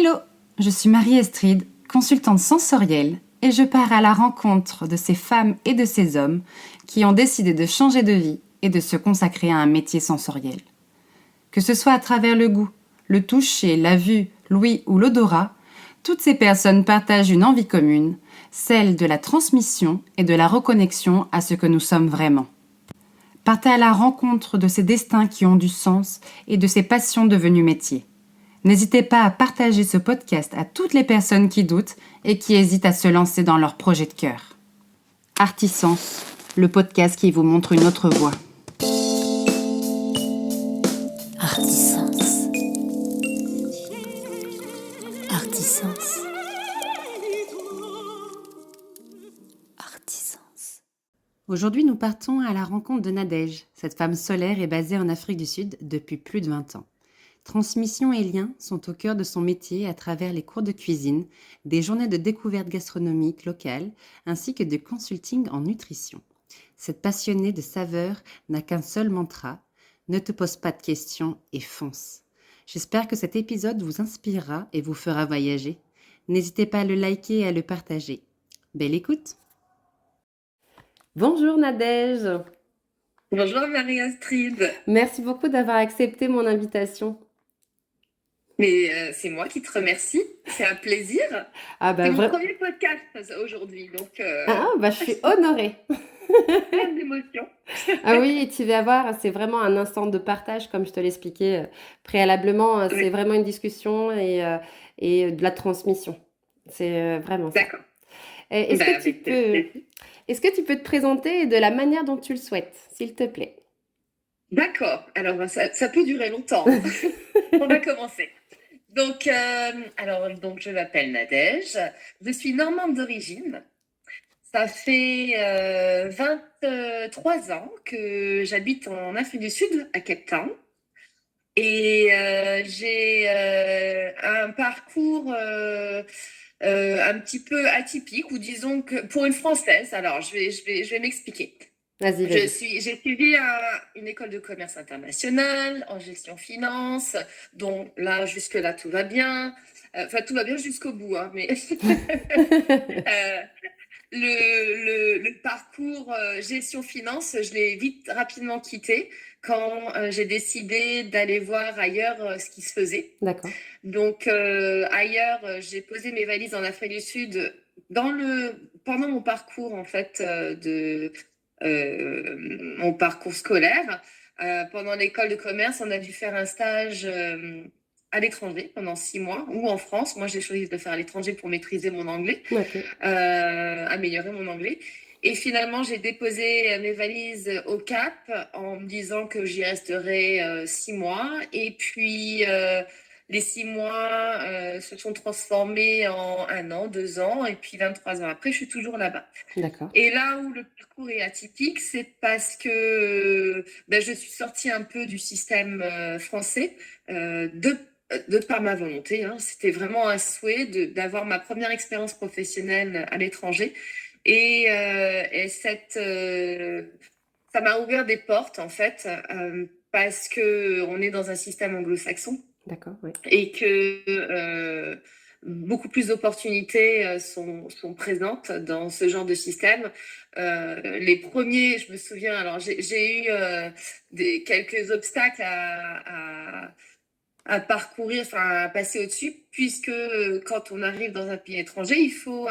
Hello, je suis Marie-Estride, consultante sensorielle, et je pars à la rencontre de ces femmes et de ces hommes qui ont décidé de changer de vie et de se consacrer à un métier sensoriel. Que ce soit à travers le goût, le toucher, la vue, l'ouïe ou l'odorat, toutes ces personnes partagent une envie commune, celle de la transmission et de la reconnexion à ce que nous sommes vraiment. Partez à la rencontre de ces destins qui ont du sens et de ces passions devenues métiers. N'hésitez pas à partager ce podcast à toutes les personnes qui doutent et qui hésitent à se lancer dans leur projet de cœur. Artisens, le podcast qui vous montre une autre voie. Artisens. Artisens. Artisens. Aujourd'hui, nous partons à la rencontre de Nadège. Cette femme solaire est basée en Afrique du Sud depuis plus de 20 ans. Transmission et liens sont au cœur de son métier à travers les cours de cuisine, des journées de découverte gastronomique locale, ainsi que de consulting en nutrition. Cette passionnée de saveurs n'a qu'un seul mantra, ne te pose pas de questions et fonce. J'espère que cet épisode vous inspirera et vous fera voyager. N'hésitez pas à le liker et à le partager. Belle écoute! Bonjour Nadège! Bonjour Marie-Astrid. Merci beaucoup d'avoir accepté mon invitation. Mais c'est moi qui te remercie, c'est un plaisir. Ah bah C'est mon premier podcast aujourd'hui, donc je suis honorée. plein d'émotions. Ah oui, tu vas voir, c'est vraiment un instant de partage, comme je te l'expliquais préalablement. Oui. C'est vraiment une discussion et de la transmission. C'est vraiment ça. D'accord. Est-ce Bah, que tu avec plaisir. est-ce que tu peux te présenter de la manière dont tu le souhaites, s'il te plaît? D'accord, alors ça peut durer longtemps. On va commencer. Donc, donc je m'appelle Nadège, je suis normande d'origine. Ça fait 23 ans que j'habite en Afrique du Sud, à Cape Town. Et j'ai un parcours un petit peu atypique, ou disons que pour une Française. Alors, je vais m'expliquer. Vas-y. J'ai suivi une école de commerce international en gestion finance. Donc là, jusque-là, tout va bien. Enfin, tout va bien jusqu'au bout, hein, mais euh, le parcours gestion finance, je l'ai rapidement quitté quand j'ai décidé d'aller voir ailleurs ce qui se faisait. D'accord. Donc ailleurs, j'ai posé mes valises en Afrique du Sud pendant mon parcours en fait mon parcours scolaire. Pendant l'école de commerce, on a dû faire un stage à l'étranger pendant 6 mois, ou en France. Moi, j'ai choisi de le faire à l'étranger pour maîtriser mon anglais, Okay. améliorer mon anglais. Et finalement, j'ai déposé mes valises au Cap en me disant que j'y resterais 6 mois. Et puis, les 6 mois se sont transformés en 1 an, 2 ans. Et puis, 23 ans après, je suis toujours là-bas. D'accord. Et là où le parcours est atypique, c'est parce que je suis sortie un peu du système français de par ma volonté. Hein. C'était vraiment un souhait d'avoir ma première expérience professionnelle à l'étranger. Et ça m'a ouvert des portes, en fait, parce qu'on est dans un système anglo-saxon. D'accord, oui. Et que beaucoup plus d'opportunités sont présentes dans ce genre de système. Les premiers, je me souviens, alors j'ai eu quelques obstacles à parcourir, enfin à passer au-dessus, puisque quand on arrive dans un pays étranger, il faut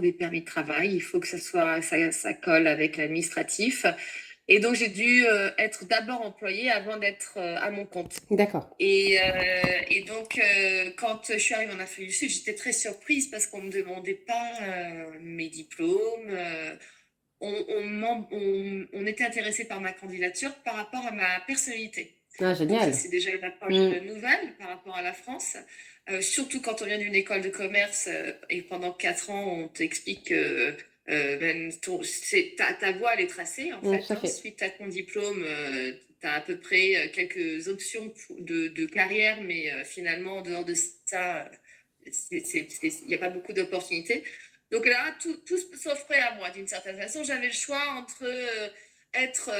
des permis de travail, il faut que ça colle avec l'administratif. Et donc, j'ai dû être d'abord employée avant d'être à mon compte. D'accord. Et donc, quand je suis arrivée en Afrique du Sud, j'étais très surprise parce qu'on ne me demandait pas mes diplômes. On était intéressé par ma candidature par rapport à ma personnalité. Ah, Donc, génial. ça, c'est déjà une approche nouvelle par rapport à la France. Surtout quand on vient d'une école de commerce et pendant 4 ans, on t'explique que ta voie, elle est tracée, en fait. Hein. Suite à ton diplôme, tu as à peu près quelques options de carrière, mais finalement, en dehors de ça, il n'y a pas beaucoup d'opportunités. Donc là, tout s'offrait à moi, d'une certaine façon. J'avais le choix entre être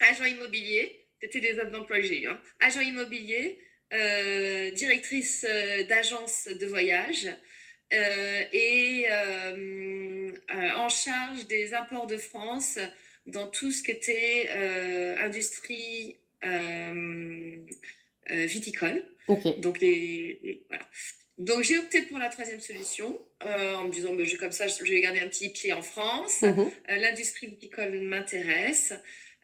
agent immobilier, c'était des offres d'emploi que j'ai eu, hein, agent immobilier, directrice d'agence de voyage et en charge des imports de France dans tout ce qui était industrie viticole. Ok. Donc, voilà. Donc, j'ai opté pour la troisième solution en me disant, comme ça, je vais garder un petit pied en France. Mhm. L'industrie viticole m'intéresse.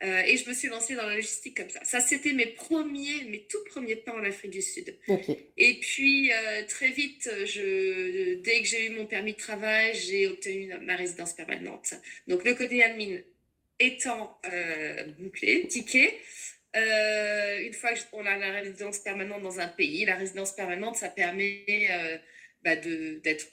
Et je me suis lancée dans la logistique comme ça. Ça, c'était mes tout premiers pas en Afrique du Sud. Ok. Et puis, très vite, dès que j'ai eu mon permis de travail, j'ai obtenu ma résidence permanente. Donc, le côté admin étant bouclé, ticket, une fois qu'on a la résidence permanente dans un pays, la résidence permanente, ça permet d'être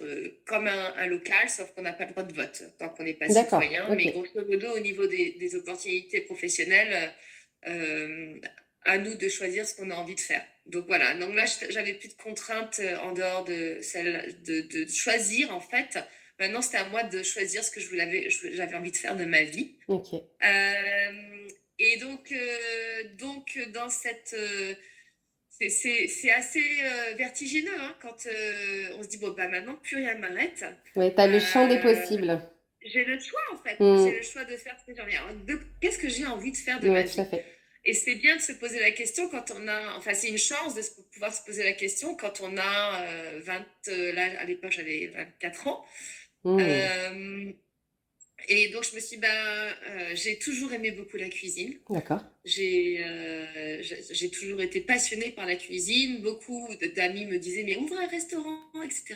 comme un local, sauf qu'on n'a pas le droit de vote tant qu'on n'est pas D'accord, citoyen. ok. Mais grosso modo, au niveau des opportunités professionnelles, à nous de choisir ce qu'on a envie de faire. Donc voilà, donc là, j'avais plus de contraintes en dehors de celle de choisir en fait. Maintenant, c'était à moi de choisir ce que j'avais envie de faire de ma vie. Ok. Et donc dans cette... c'est assez vertigineux hein, quand on se dit, bon, bah maintenant, plus rien ne m'arrête. Ouais, t'as le champ des possibles. J'ai le choix, en fait. Mm. J'ai le choix de faire ce que j'ai envie. Alors, qu'est-ce que j'ai envie de faire de ma Ouais, vie? tout à fait. Et c'est bien de se poser la question quand on a... Enfin, c'est une chance de pouvoir se poser la question quand on a 20... là, à l'époque, j'avais 24 ans. Mm. Et donc, je me suis dit, j'ai toujours aimé beaucoup la cuisine. D'accord. J'ai toujours été passionnée par la cuisine. Beaucoup d'amis me disaient, mais ouvre un restaurant, etc.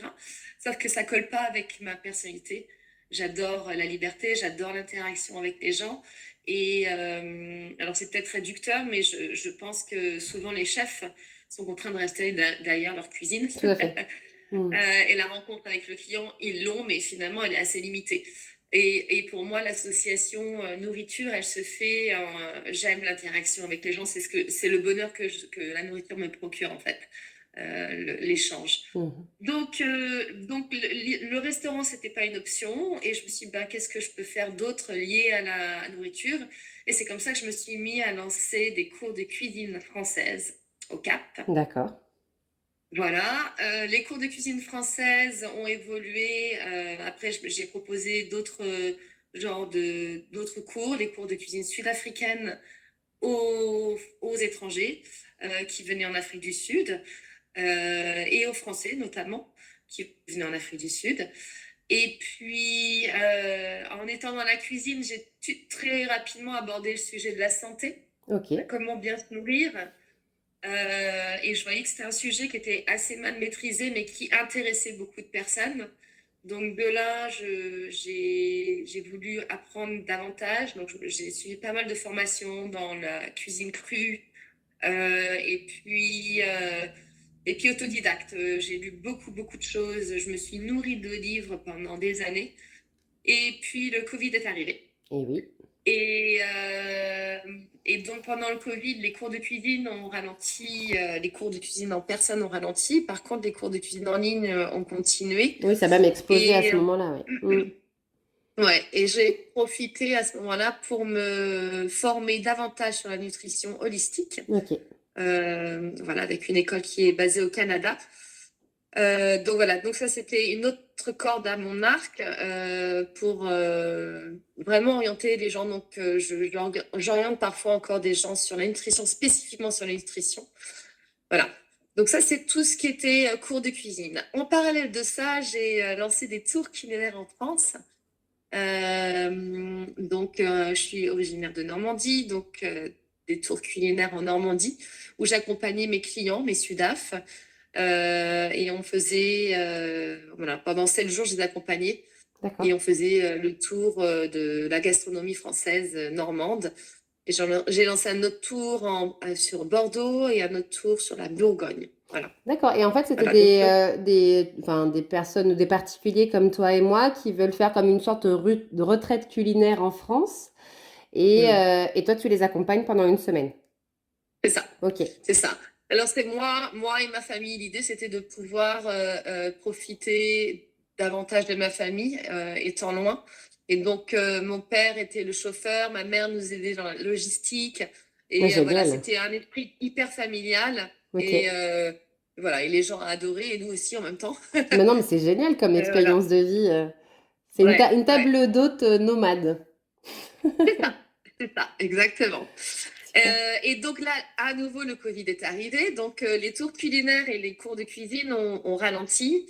Sauf que ça colle pas avec ma personnalité. J'adore la liberté, j'adore l'interaction avec les gens. Et alors, c'est peut-être réducteur, mais je pense que souvent les chefs sont contraints de rester derrière leur cuisine. Tout à fait. Et la rencontre avec le client, ils l'ont, mais finalement, elle est assez limitée. Et pour moi, l'association nourriture, elle se fait. J'aime l'interaction avec les gens. C'est le bonheur que la nourriture me procure en fait, l'échange. Donc le restaurant, c'était pas une option. Et je me suis dit, qu'est-ce que je peux faire d'autre lié à la nourriture? Et c'est comme ça que je me suis mis à lancer des cours de cuisine française au Cap. D'accord. Voilà, les cours de cuisine française ont évolué. Après, j'ai proposé d'autres d'autres cours, les cours de cuisine sud-africaine aux étrangers qui venaient en Afrique du Sud et aux Français notamment qui venaient en Afrique du Sud. Et puis, en étant dans la cuisine, j'ai très rapidement abordé le sujet de la santé. Ok. Comment bien se nourrir. Et je voyais que c'était un sujet qui était assez mal maîtrisé, mais qui intéressait beaucoup de personnes. Donc de là, j'ai voulu apprendre davantage. Donc j'ai suivi pas mal de formations dans la cuisine crue et puis autodidacte. J'ai lu beaucoup de choses. Je me suis nourrie de livres pendant des années. Et puis le Covid est arrivé. Et oui. Et donc, pendant le Covid, les cours de cuisine ont ralenti, les cours de cuisine en personne ont ralenti. Par contre, les cours de cuisine en ligne ont continué. Oui, ça a même explosé à ce moment-là, oui. Ouais, et j'ai profité à ce moment-là pour me former davantage sur la nutrition holistique. Ok. Voilà, avec une école qui est basée au Canada. Donc voilà, donc ça c'était une autre corde à mon arc pour vraiment orienter les gens. Donc j'oriente parfois encore des gens sur la nutrition, spécifiquement sur la nutrition. Voilà. Donc ça c'est tout ce qui était cours de cuisine. En parallèle de ça, j'ai lancé des tours culinaires en France. Donc je suis originaire de Normandie, donc des tours culinaires en Normandie où j'accompagnais mes clients, mes SUDAF. Et on faisait, voilà, pendant 7 jours, je les accompagnais. D'accord. Et on faisait le tour de la gastronomie française normande. Et j'ai lancé un autre tour sur Bordeaux et un autre tour sur la Bourgogne. Voilà. D'accord. Et en fait, c'était Voilà, des personnes ou des particuliers comme toi et moi qui veulent faire comme une sorte de retraite culinaire en France. Et toi, tu les accompagnes pendant une semaine. C'est ça. Ok. C'est ça. Alors, c'est moi et ma famille. L'idée, c'était de pouvoir profiter davantage de ma famille, étant loin. Et donc, mon père était le chauffeur, ma mère nous aidait dans la logistique. Et Ouais, voilà, génial. c'était un esprit hyper familial. Ok. Et voilà, et les gens ont adoré, et nous aussi en même temps. Mais non, mais c'est génial comme Voilà. expérience de vie. C'est Ouais, une ouais. table d'hôte nomade. C'est ça, exactement. Super. Et donc là, à nouveau, le Covid est arrivé. Donc, les tours culinaires et les cours de cuisine ont ralenti.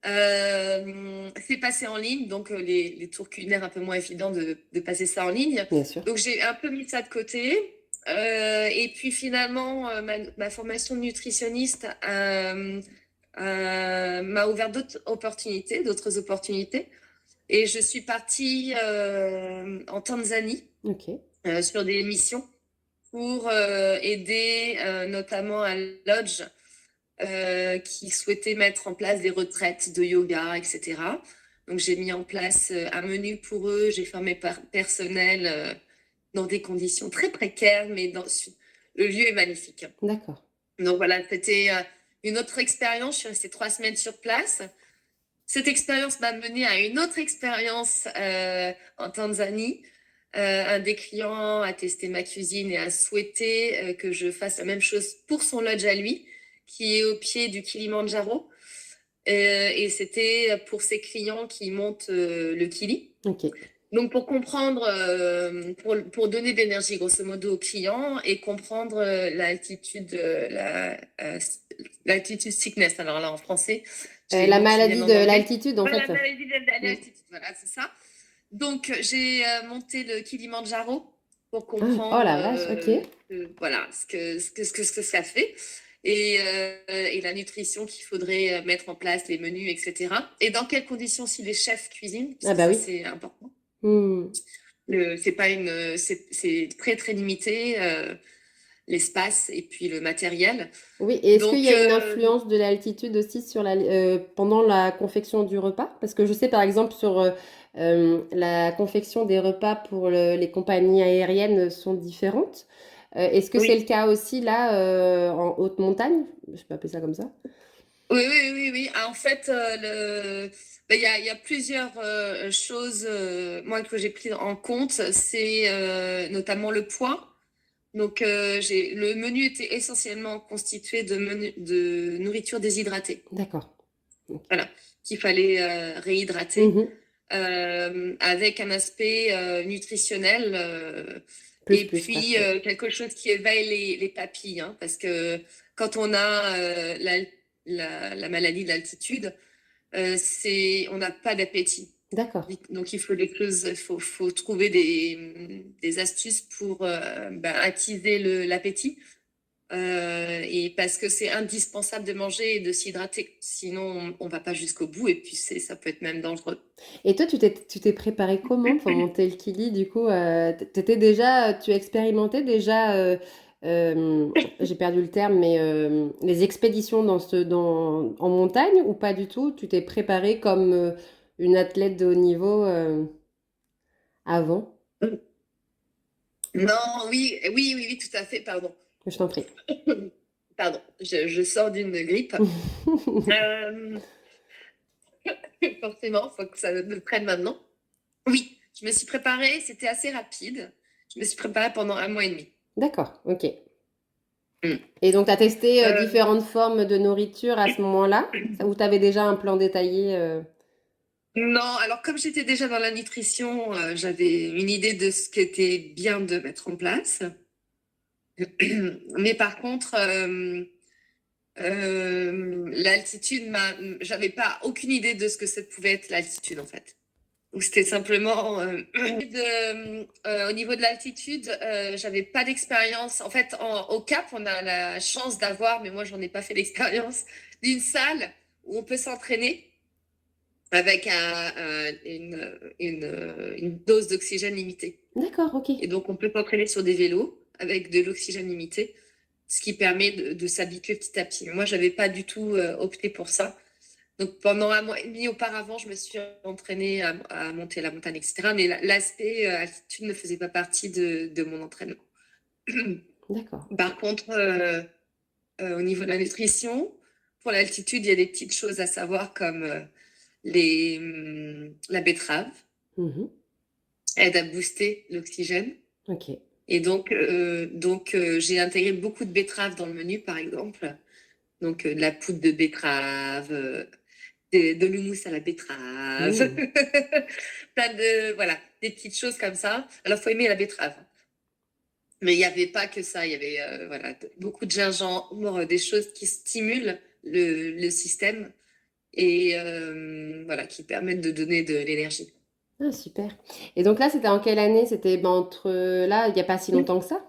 C'est passé en ligne, donc les tours culinaires un peu moins évident de passer ça en ligne. Bien sûr. Donc, j'ai un peu mis ça de côté. Et puis finalement, ma formation de nutritionniste m'a ouvert d'autres opportunités. Et je suis partie en Tanzanie Ok. sur des missions pour aider notamment un lodge qui souhaitait mettre en place des retraites de yoga, etc. Donc j'ai mis en place un menu pour eux, j'ai formé personnel dans des conditions très précaires, mais le lieu est magnifique. D'accord. Donc voilà, c'était une autre expérience. Je suis restée 3 semaines sur place. Cette expérience m'a menée à une autre expérience en Tanzanie. Un des clients a testé ma cuisine et a souhaité que je fasse la même chose pour son lodge à lui, qui est au pied du Kilimandjaro. Et c'était pour ses clients qui montent le Kili. Ok. Donc pour comprendre, pour donner de l'énergie grosso modo aux clients et comprendre l'altitude sickness. Alors là en français, j'ai les La mots qui maladie viennent en de anglais. l'altitude, en Voilà, fait. la maladie de Mm. l'altitude, voilà, c'est ça. Donc j'ai monté le Kilimandjaro pour Ah, oh comprendre la vache, ok. voilà ce que ça fait. Et la nutrition qu'il faudrait mettre en place, les menus, etc. Et dans quelles conditions si les chefs cuisinent, Ah puisque bah ça oui. c'est important. Hmm. C'est pas c'est très très limité l'espace et puis le matériel. Oui, et est-ce qu'il y Donc a une influence de l'altitude aussi pendant la confection du repas? Parce que je sais par exemple sur la confection des repas pour les compagnies aériennes sont différentes. Est-ce que c'est le oui, cas aussi là en haute montagne? Je peux appeler ça comme ça. oui. Ah, en fait, ben, il y a plusieurs choses moi que j'ai pris en compte, c'est notamment le poids. Donc le menu était essentiellement constitué de nourriture déshydratée. D'accord. Ok. Voilà, qu'il fallait réhydrater. Mhm. Avec un aspect nutritionnel Plus, et plus, puis parfait. quelque chose qui éveille les papilles, hein, parce que quand on a la maladie de l'altitude, on n'a pas d'appétit. D'accord. Donc il faut faut trouver des astuces pour attiser l'appétit. Et parce que c'est indispensable de manger et de s'hydrater, sinon on va pas jusqu'au bout et puis ça peut être même dangereux. Et toi, tu t'es préparé comment pour monter le Kili? Du coup, tu expérimentais déjà, j'ai perdu le terme, mais les expéditions en montagne ou pas du tout? Tu t'es préparé comme une athlète de haut niveau avant? Non, oui, tout à fait, pardon. Je t'en prie. Pardon, je sors d'une grippe. Euh, Forcément, il faut que ça me prenne maintenant. Oui, je me suis préparée, c'était assez rapide. Je me suis préparée pendant 1 mois et demi. D'accord, ok. Mm. Et donc, tu as testé Euh, différentes formes de nourriture à ce moment-là? Ou tu avais déjà un plan détaillé non, alors comme j'étais déjà dans la nutrition, j'avais une idée de ce qui était bien de mettre en place. Mais par contre, l'altitude, j'avais pas aucune idée de ce que ça pouvait être l'altitude en fait. Donc c'était simplement au niveau de l'altitude, j'avais pas d'expérience. En fait, au Cap, on a la chance d'avoir, mais moi j'en ai pas fait l'expérience, d'une salle où on peut s'entraîner avec une dose d'oxygène limitée. D'accord, ok. Et donc on peut s'entraîner sur des vélos avec de l'oxygène limité, ce qui permet de s'habituer petit à petit. Mais moi, j'avais pas du tout opté pour ça. Donc pendant 1 mois et demi auparavant, je me suis entraînée à monter la montagne, etc. Mais l'aspect altitude ne faisait pas partie de mon entraînement. D'accord, ok. Par contre, au niveau de la nutrition, pour l'altitude, il y a des petites choses à savoir comme la betterave Mhm. aide à booster l'oxygène. Ok. Et j'ai intégré beaucoup de betteraves dans le menu, par exemple. Donc, de la poudre de betterave, de l'houmous à la betterave, Mmh. voilà, des petites choses comme ça. Alors, faut aimer la betterave. Mais il n'y avait pas que ça. Il y avait voilà, beaucoup de gingembre, des choses qui stimulent le système et voilà, qui permettent de donner de l'énergie. Ah, super. Et donc là, c'était en quelle année? C'était entre là, il n'y a pas si longtemps que ça?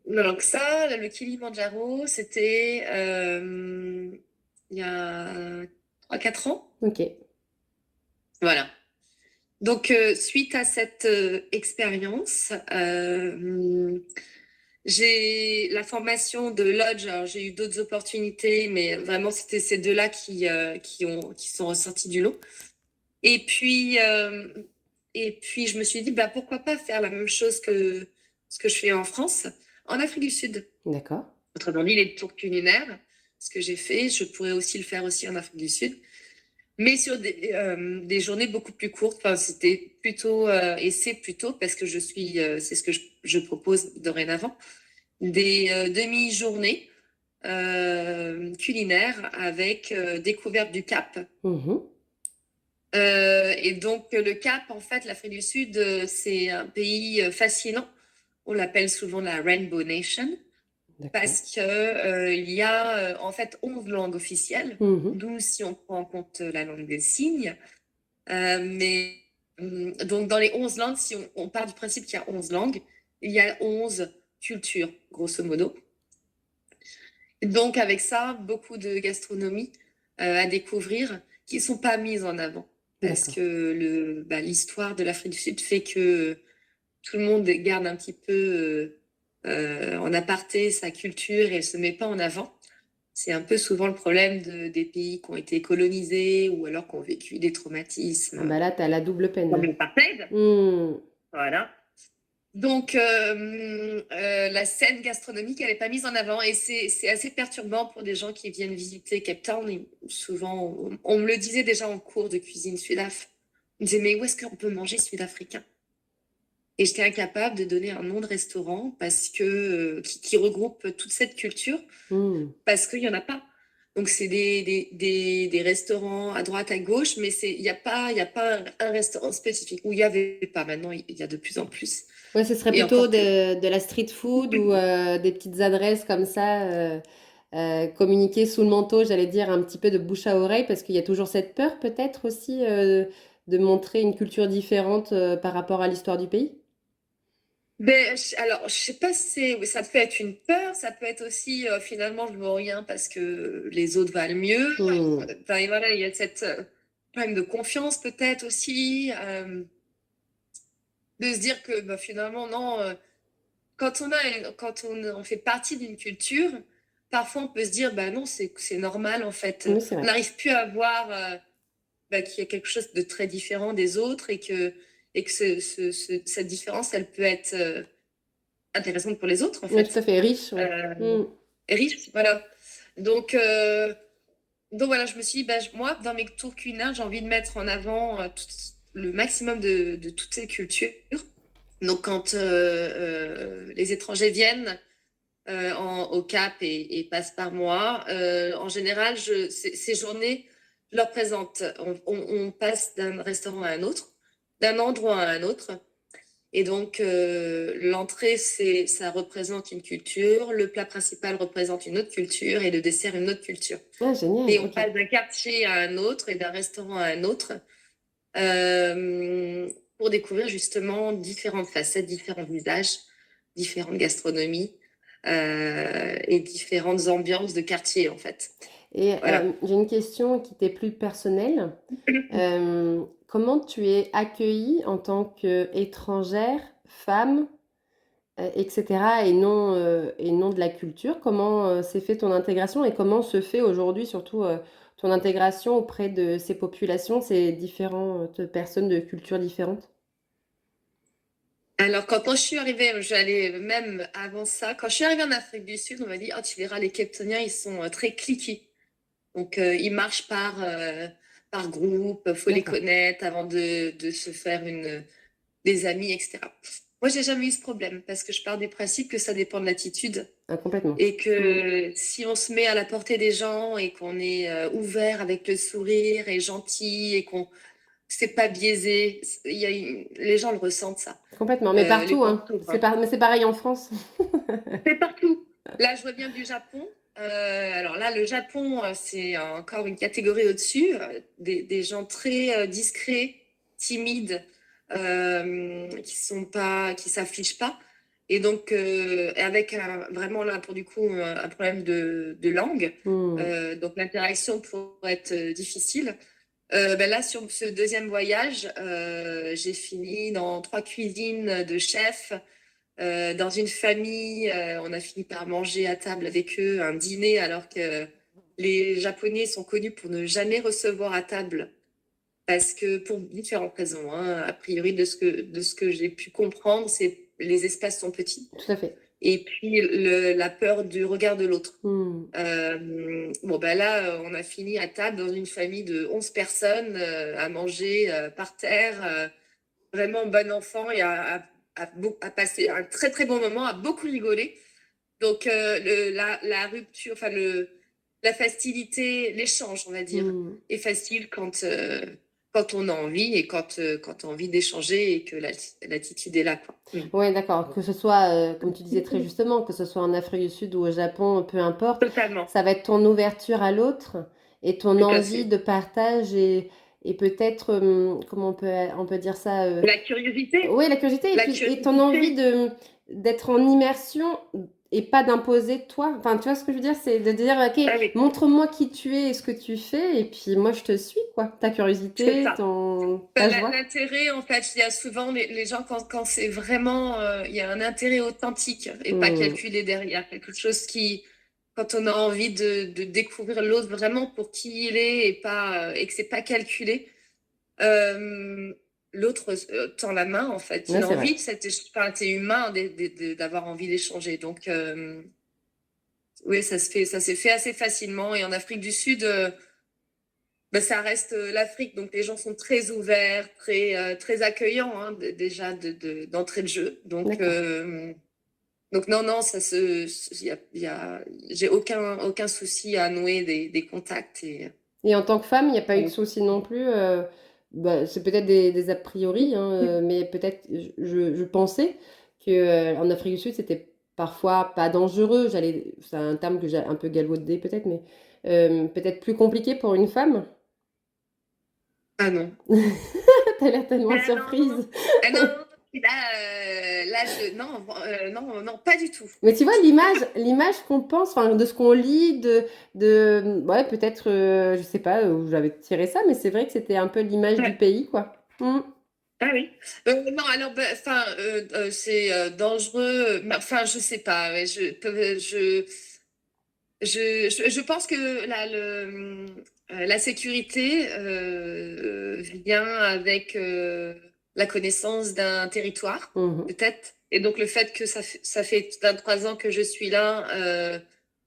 Donc ça, le Kilimandjaro, c'était il y a 3-4 ans. Ok. Voilà. Donc, suite à cette expérience, j'ai la formation de Lodge. Alors, j'ai eu d'autres opportunités, mais vraiment, c'était ces deux-là qui sont ressortis du lot. Et puis, je me suis dit, bah, pourquoi pas faire la même chose que ce que je fais en France, en Afrique du Sud. D'accord. Autrement dit, les tours culinaires, ce que j'ai fait, je pourrais aussi le faire aussi en Afrique du Sud, mais sur des journées beaucoup plus courtes. Enfin, c'était plutôt, et c'est plutôt parce que c'est ce que je propose dorénavant, des demi-journées culinaires avec découverte du Cap. Mhm. Et donc, le Cap, en fait, l'Afrique du Sud, c'est un pays fascinant. On l'appelle souvent la Rainbow Nation D'accord. parce qu'il y a en fait 11 langues officielles, Mhm. 12 si on prend en compte la langue des signes. Donc, dans les 11 langues, si on part du principe qu'il y a 11 langues, il y a 11 cultures, grosso modo. Donc, avec ça, beaucoup de gastronomie à découvrir qui ne sont pas mises en avant. Parce D'accord. que l'histoire de l'Afrique du Sud fait que tout le monde garde un petit peu en aparté sa culture et ne se met pas en avant. C'est un peu souvent le problème des pays qui ont été colonisés ou alors qui ont vécu des Ah traumatismes bah là, tu as la double comme peine. l'apartheid. Hmm. Voilà. Donc, la scène gastronomique, elle n'est pas mise en avant et c'est assez perturbant pour des gens qui viennent visiter Cape Town. Et souvent, on me le disait déjà en cours de cuisine sud-af. On me disait, mais où est-ce qu'on peut manger sud-africain? Et j'étais incapable de donner un nom de restaurant parce que, qui regroupe toute cette culture, Hmm. parce qu'il n'y en a pas. Donc, c'est des restaurants à droite, à gauche, mais il y a pas un restaurant spécifique où il n'y avait pas. Maintenant, il y a de plus en plus. Ouais, ce serait Et plutôt encore plus. de la street food ou des petites adresses comme ça, communiquées sous le manteau, j'allais dire un petit peu de bouche à oreille, parce qu'il y a toujours cette peur peut-être aussi de montrer une culture différente par rapport à l'histoire du pays. Alors, je sais pas si oui, ça peut être une peur, ça peut être aussi finalement je vaux rien parce que les autres valent mieux. Hmm. Enfin, et voilà, il y a cette problème de confiance peut-être aussi, de se dire que bah, finalement non, quand on fait partie d'une culture, parfois on peut se dire bah non c'est normal en fait. Oui, c'est On vrai. n'arrive plus à voir qu'il y a quelque chose de très différent des autres et que cette différence elle peut être intéressante pour les autres en Oui, tout à fait. fait riche, ouais. Euh, Hmm. Riche, voilà. Donc voilà, je me suis dit, bah, moi, dans mes tours culinaires, j'ai envie de mettre en avant le maximum de toutes ces cultures. Donc quand les étrangers viennent au Cap et passent par moi, en général, ces journées, je leur présente. On passe d'un restaurant à un autre, d'un endroit à un autre. Et donc, l'entrée, ça représente une culture, le plat principal représente une autre culture et le dessert une autre culture. Ah, génial, Et on ok. passe d'un quartier à un autre et d'un restaurant à un autre euh, pour découvrir justement différentes facettes, différents visages, différentes gastronomies et différentes ambiances de quartier en fait. Et Voilà. j'ai une question qui t'est plus personnelle. Comment tu es accueillie en tant qu'étrangère, femme, etc., et non de la culture? Comment s'est fait ton intégration et comment se fait aujourd'hui surtout ton intégration auprès de ces populations, ces différentes personnes de cultures différentes? Alors, quand je suis arrivée, j'allais même avant ça, quand je suis arrivée en Afrique du Sud, on m'a dit, oh, tu verras, les Capetoniens, ils sont très cliqués. Donc, ils marchent par groupe, faut les D'accord. connaître avant de se faire des amis, etc. Moi, j'ai jamais eu ce problème parce que je pars du principe que ça dépend de l'attitude Ah, complètement. et que si on se met à la portée des gens et qu'on est ouvert avec le sourire et gentil et qu'on c'est pas biaisé, les gens le ressentent ça. Complètement. Mais Les partout, hein. retours, hein. Mais c'est pareil en France. C'est partout. Là, je reviens du Japon. Alors là, le Japon, c'est encore une catégorie au-dessus. Des gens très discrets, timides, qui s'affichent pas. Et donc, avec vraiment là, pour du coup, un problème de langue. Donc, l'interaction pourrait être difficile. Ben là, sur ce deuxième voyage, j'ai fini dans 3 cuisines de chefs. Dans une famille, on a fini par manger à table avec eux un dîner alors que les Japonais sont connus pour ne jamais recevoir à table parce que pour différentes raisons, hein, a priori de ce que j'ai pu comprendre, c'est les espaces sont petits Tout à fait. et puis la peur du regard de l'autre. Bon ben là, on a fini à table dans une famille de 11 personnes à manger par terre, vraiment bon enfant et à passer un très très bon moment, à beaucoup rigoler. Donc la rupture, enfin la facilité, l'échange, on va dire, est facile quand on a envie et quand on a envie d'échanger et que l'attitude est là, quoi. Ouais, d'accord. Que ce soit, comme tu disais très justement, que ce soit en Afrique du Sud ou au Japon, peu importe, Totalement, ça va être ton ouverture à l'autre et ton tout à envie fait. de partage et peut-être, comment on peut dire ça, La curiosité, oui, la curiosité la et ton envie curiosité. d'être en immersion et pas d'imposer toi. Enfin, tu vois ce que je veux dire? C'est de dire, OK, Ah oui, montre-moi qui tu es et ce que tu fais et puis moi je te suis, quoi. Ta c'est curiosité, ça. ta joie. L'intérêt, en fait, il y a souvent les gens, quand c'est vraiment, il y a un intérêt authentique et pas Mmh. calculé derrière, quelque chose quand on a envie de découvrir l'autre vraiment pour qui il est et pas, et que c'est pas calculé, euh, l'autre tend la main, en fait. Ouais, Il a c'est vrai. envie enfin, c'est humain d'avoir envie d'échanger. Donc, oui, ça s'est fait assez facilement. Et en Afrique du Sud, ben, ça reste l'Afrique, donc les gens sont très ouverts, très accueillants, hein, déjà d'entrée de jeu. D'accord. Donc non, non, j'ai aucun souci à nouer des contacts. Et en tant que femme, il n'y a pas eu de souci non plus. Bah, c'est peut-être des a priori, hein, mais peut-être je pensais que en Afrique du Sud, c'était parfois pas dangereux. C'est un terme que j'ai un peu galvaudé peut-être, mais peut-être plus compliqué pour une femme. Ah non. T'as l'air tellement Ah non, surprise. ah non, non, non, non, pas du tout. Mais tu vois, l'image qu'on pense, enfin, de ce qu'on lit, ouais, peut-être, je sais pas où j'avais tiré ça, mais c'est vrai que c'était un peu l'image du Ouais. pays, quoi. Ah oui. Non, alors, ben, enfin, c'est dangereux. Mais, enfin, je sais pas. Ouais, je pense que la sécurité vient avec la connaissance d'un territoire, Mhm. peut-être. Et donc, le fait que ça fait 23 ans que je suis là,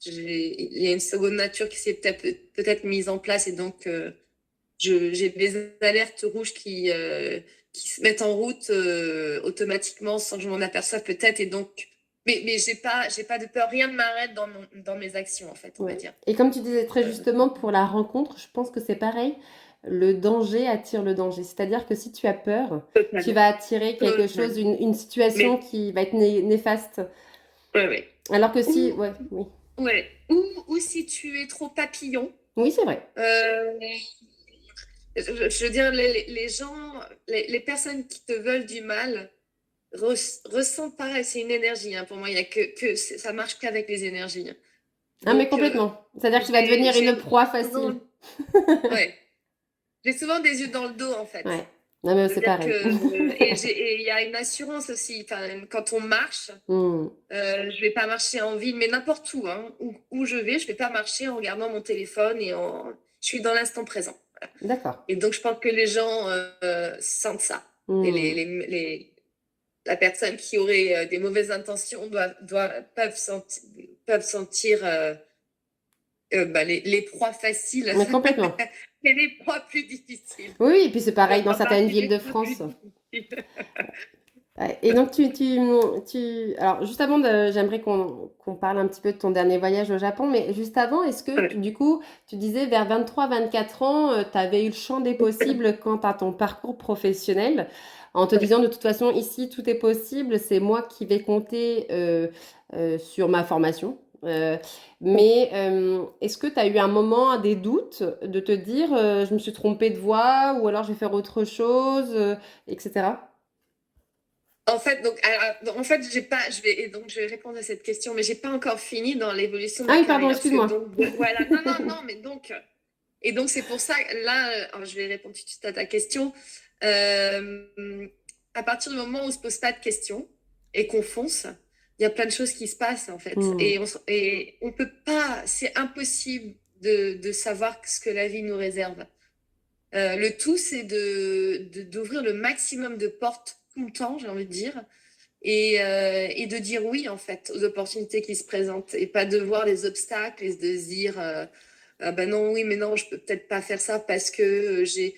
il y a une seconde nature qui s'est peut-être mise en place. Et donc, j'ai des alertes rouges qui se mettent en route automatiquement sans que je m'en aperçoive peut-être. Et donc, mais j'ai pas de peur. Rien ne m'arrête dans mes actions, en fait, on va Ouais. dire. Et comme tu disais très Euh, justement pour la rencontre, je pense que c'est pareil. Le danger attire le danger. C'est-à-dire que si tu as peur, tu Totalement. vas attirer quelque chose, Totalement. une situation Mais, qui va être néfaste. ouais, ouais. Alors que si, Ou, ouais, oui. ouais. Ou si tu es trop papillon, Oui, c'est vrai. euh, je veux dire, les gens, les personnes qui te veulent du mal ressentent pareil, c'est une énergie, hein, pour moi. Il y a ça marche qu'avec les énergies, hein. Ah, mais Donc, complètement. C'est-à-dire que tu vas devenir une j'ai proie facile. souvent, ouais, j'ai souvent des yeux dans le dos, en fait. Ouais. Non, mais c'est C'est-à-dire pareil. que, et il y a une assurance aussi. Enfin, quand on marche, Hmm. je vais pas marcher en ville, mais n'importe où, hein, où je vais pas marcher en regardant mon téléphone je suis dans l'instant présent. Voilà. D'accord. Et donc, je pense que les gens sentent ça. Et Hmm. la personne qui aurait des mauvaises intentions peuvent sentir bah, les proies faciles Mais complètement. et les proies plus difficiles. Oui, et puis c'est On pareil dans fera certaines partie villes des de proies plus France. difficiles. Ouais, et donc alors juste avant j'aimerais qu'on parle un petit peu de ton dernier voyage au Japon, mais juste avant, est-ce que Ouais. du coup, tu disais vers 23-24 ans, tu avais eu le champ des possibles quant à ton parcours professionnel, en te Ouais. disant de toute façon, ici, tout est possible, c'est moi qui vais compter sur ma formation. Mais est-ce que tu as eu un moment, des doutes, de te dire, je me suis trompée de voie, ou alors je vais faire autre chose, etc. En fait, en fait, j'ai pas, je vais, et donc je vais répondre à cette question, mais j'ai pas encore fini dans l'évolution de Ah ma oui, pardon, carrière, parce que excuse-moi. donc voilà, non, non, non, mais donc, et donc c'est pour ça, là, alors, je vais répondre tout de suite à ta question. Euh, à partir du moment où on se pose pas de questions et qu'on fonce, il y a plein de choses qui se passent en fait, Hmm. et on peut pas, c'est impossible de savoir ce que la vie nous réserve. Le tout, c'est d'ouvrir le maximum de portes tout le temps, j'ai envie de dire, et de dire oui, en fait, aux opportunités qui se présentent, et pas de voir les obstacles et de se dire, ah ben non, oui, mais non, je peux peut-être pas faire ça parce que je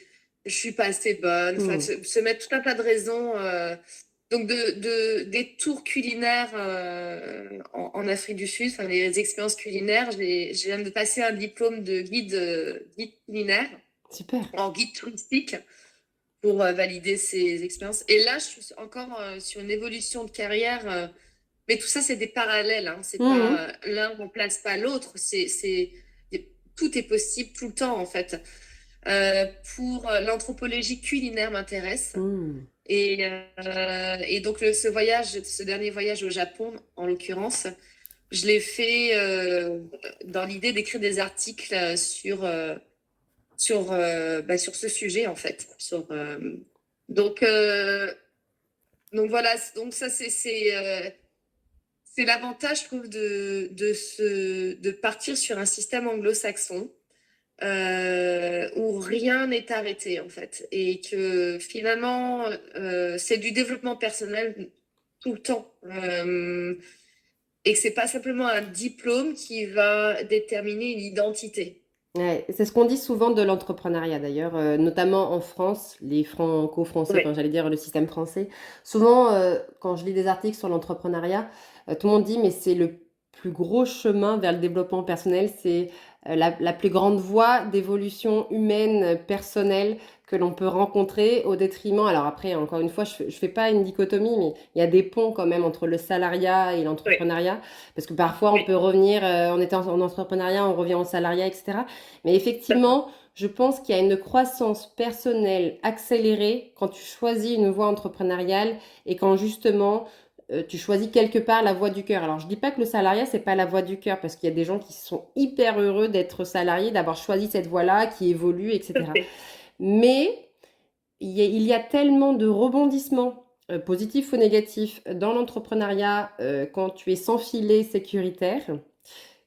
suis pas assez bonne. Enfin, Hmm. se mettre tout un tas de raisons. Donc, des tours culinaires en Afrique du Sud, enfin, les expériences culinaires, je viens de passer un diplôme de guide culinaire Super. en guide touristique pour valider ces expériences. Et là, je suis encore sur une évolution de carrière. Mais tout ça, c'est des parallèles. Hein. C'est Mhm. pas l'un remplace pas l'autre. Tout est possible tout le temps en fait. Euh, pour l'anthropologie culinaire m'intéresse. Mhm. Et donc ce dernier voyage au Japon, en l'occurrence, je l'ai fait dans l'idée d'écrire des articles sur ce sujet en fait. Donc, euh, donc voilà, donc ça c'est l'avantage, je trouve, de partir sur un système anglo-saxon où rien n'est arrêté, en fait. Et que finalement, c'est du développement personnel tout le temps. Et que c'est pas simplement un diplôme qui va déterminer une identité. Ouais, c'est ce qu'on dit souvent de l'entrepreneuriat d'ailleurs, notamment en France, les franco-français, enfin Ouais, j'allais dire le système français. Souvent, quand je lis des articles sur l'entrepreneuriat, tout le monde dit mais c'est le plus gros chemin vers le développement personnel, c'est la plus grande voie d'évolution humaine, personnelle que l'on peut rencontrer au détriment. Alors après, encore une fois, je fais pas une dichotomie, mais il y a des ponts quand même entre le salariat et ouais, l'entrepreneuriat, parce que parfois on peut oui, revenir, on était en entrepreneuriat, on revient au salariat, etc. Mais d'accord. effectivement, je pense qu'il y a une croissance personnelle accélérée quand tu choisis une voie entrepreneuriale et quand justement tu choisis quelque part la voie du cœur. Alors je dis pas que le salariat c'est pas la voie du cœur parce qu'il y a des gens qui sont hyper heureux d'être salariés, d'avoir choisi cette voie-là, qui évolue, Tout à etc. fait. Mais il y a tellement de rebondissements, positifs ou négatifs, dans l'entrepreneuriat quand tu es sans filet sécuritaire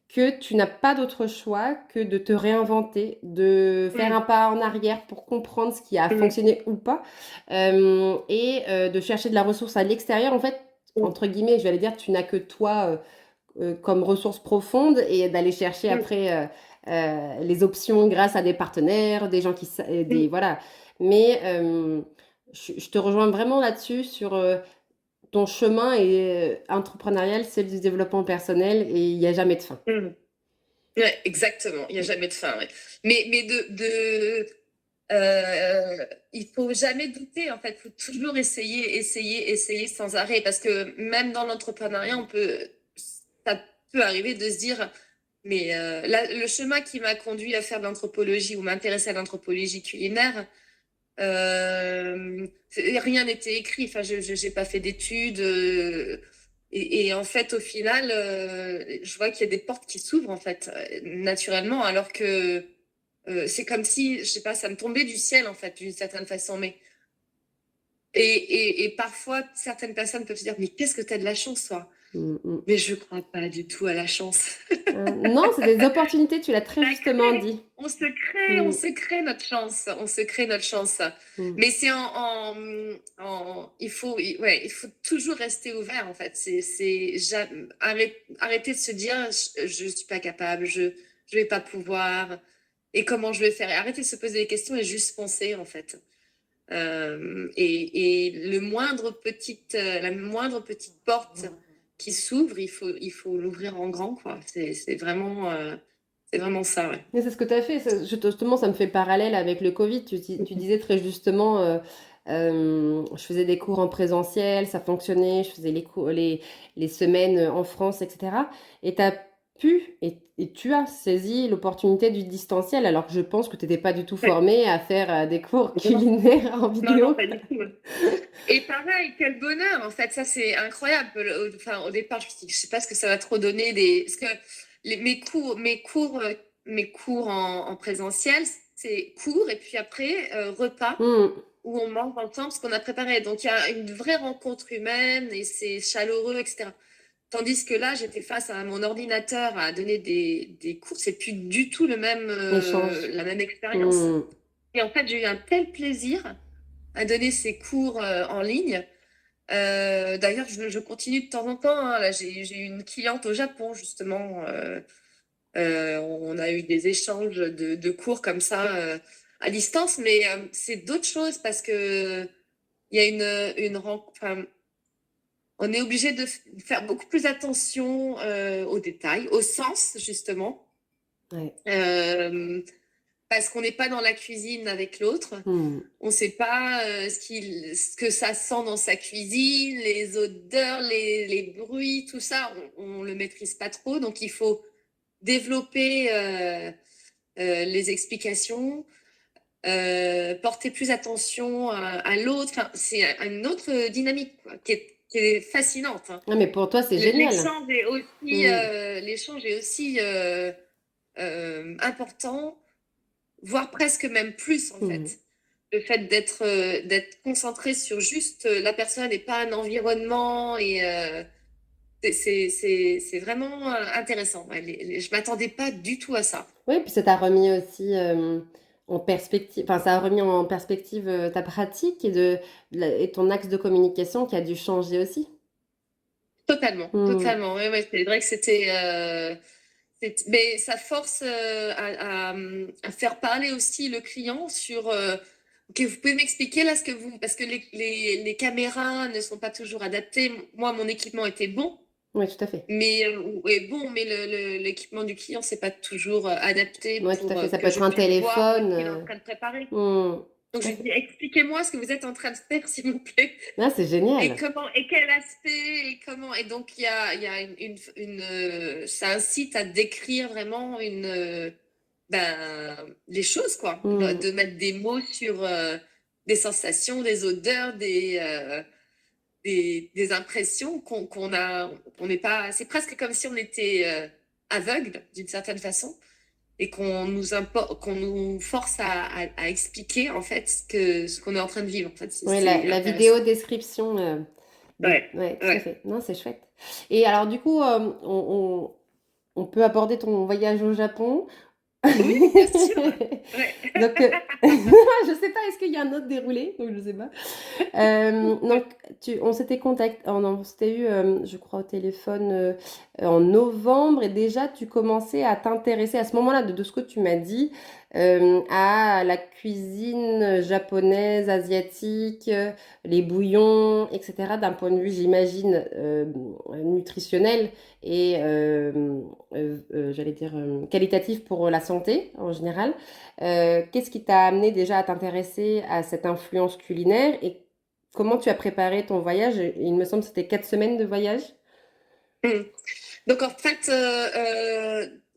que tu n'as pas d'autre choix que de te réinventer, de faire un Mm, pas en arrière pour comprendre ce qui a mm, fonctionné ou pas, de chercher de la ressource à l'extérieur. En fait, mm, entre guillemets, je vais aller dire, tu n'as que toi comme ressource profonde et d'aller chercher mm, après les options grâce à des partenaires, des gens mm. voilà. Mais je te rejoins vraiment là-dessus sur ton chemin et entrepreneurial, c'est du développement personnel et il n'y a jamais de fin. Mm. Ouais, exactement. Il n'y a jamais de fin. Ouais. Mais il faut jamais douter. En fait, il faut toujours essayer, essayer, essayer sans arrêt. Parce que même dans l'entrepreneuriat, ça peut arriver de se dire, mais le chemin qui m'a conduit à faire de l'anthropologie ou m'intéresser à l'anthropologie culinaire, rien n'était écrit. Enfin, je j'ai pas fait d'études. Et en fait, au final, je vois qu'il y a des portes qui s'ouvrent en fait naturellement, alors que c'est comme si, je sais pas, ça me tombait du ciel en fait, d'une certaine façon. Et parfois, certaines personnes peuvent se dire, mais qu'est-ce que tu as de la chance, toi? Mm, mm. Mais je crois pas du tout à la chance. Non, c'est des opportunités, tu l'as très La justement crée. dit. On Mm, se crée notre chance, on se crée notre chance. mm. Mais c'est il faut toujours rester ouvert en fait. Arrêter de se dire, je suis pas capable, je vais pas pouvoir, et comment je vais faire. Arrêter de se poser des questions et juste foncer en fait. Et la moindre petite porte qui s'ouvre, il faut l'ouvrir en grand, quoi. C'est vraiment ça, ouais. Mais c'est ce que tu as fait. Justement, ça me fait le parallèle avec le Covid. Tu disais très justement, je faisais des cours en présentiel, ça fonctionnait, je faisais les semaines en France, etc. Et tu as pu, et tu as saisi l'opportunité du distanciel, alors que je pense que tu n'étais pas du tout Ouais. formée à faire des cours Non, culinaires en non, non, vidéo. pas du tout. Ouais. Et pareil, quel bonheur, en fait, ça c'est incroyable. Enfin, au départ, je me suis dit, je sais pas ce que ça va trop donner parce que mes cours en présentiel, c'est cours et puis après repas Hmm, où on mange ensemble ce qu'on a préparé. Donc il y a une vraie rencontre humaine et c'est chaleureux, etc. Tandis que là, j'étais face à mon ordinateur à donner des cours, c'est plus du tout échange. la même expérience. Hmm. Et en fait, j'ai eu un tel plaisir à donner ces cours en ligne. D'ailleurs, je continue de temps en temps, hein. Là, j'ai eu une cliente au Japon, justement. On a eu des échanges de cours comme ça à distance, mais c'est d'autres choses parce que il y a enfin, on est obligé de faire beaucoup plus attention aux détails, au sens, justement. Ouais. Euh, Parce qu'on n'est pas dans la cuisine avec l'autre. Hmm. On ne sait pas ce que ça sent dans sa cuisine, les odeurs, les bruits, tout ça, on le maîtrise pas trop. Donc, il faut développer les explications, porter plus attention à l'autre. Enfin, c'est une autre dynamique quoi, qui est fascinante. Hein. Ah, mais pour toi, c'est génial. Hmm. L'échange est aussi important, voire presque même plus en Hmm. fait. Le fait d'être concentré sur juste la personne et pas un environnement et c'est vraiment intéressant. Ouais, je m'attendais pas du tout à ça. Oui, puis ça t'a remis aussi en perspective, enfin ça a remis en perspective ta pratique et ton axe de communication qui a dû changer aussi. Totalement, Hmm. totalement. Ouais, ouais, c'est vrai que mais ça force à faire parler aussi le client sur. Ok, vous pouvez m'expliquer là parce que les caméras ne sont pas toujours adaptées. Moi, mon équipement était bon, Oui, tout à fait. mais l'équipement du client, c'est pas toujours adapté Oui, tout à pour fait. Ça peut que je être un puisse voir téléphone. ce qu'il est en train de préparer. Donc Tout je à lui dis, fait. expliquez-moi ce que vous êtes en train de faire, s'il vous plaît. Ah, c'est Et génial. comment, et quel aspect, et comment. Et donc, il y a ça incite à décrire vraiment les choses, quoi. Hmm. De mettre des mots sur des sensations, des odeurs, des impressions qu'on n'est pas. C'est presque comme si on était aveugle, d'une certaine façon, et qu'on nous force à expliquer, en fait, ce qu'on est en train de vivre. En fait, Oui, c'est la intéressant. vidéo description. Ouais, Ouais, tout à ouais. fait. Non, c'est chouette. Et alors, du coup, on peut aborder ton voyage au Japon. Oui, bien sûr. Ouais. Donc, je sais pas, est-ce qu'il y a un autre déroulé? Donc, je sais pas. Donc, on s'était contacté, on s'était eu, je crois, au téléphone en novembre, et déjà tu commençais à t'intéresser à ce moment-là, de ce que tu m'as dit, à la cuisine japonaise, asiatique, les bouillons, etc., d'un point de vue, j'imagine, nutritionnel et, j'allais dire, qualitatif pour la santé en général. Qu'est-ce qui t'a amené déjà à t'intéresser à cette influence culinaire et comment tu as préparé ton voyage? Il me semble que c'était 4 semaines de voyage. Mm. Donc en fait,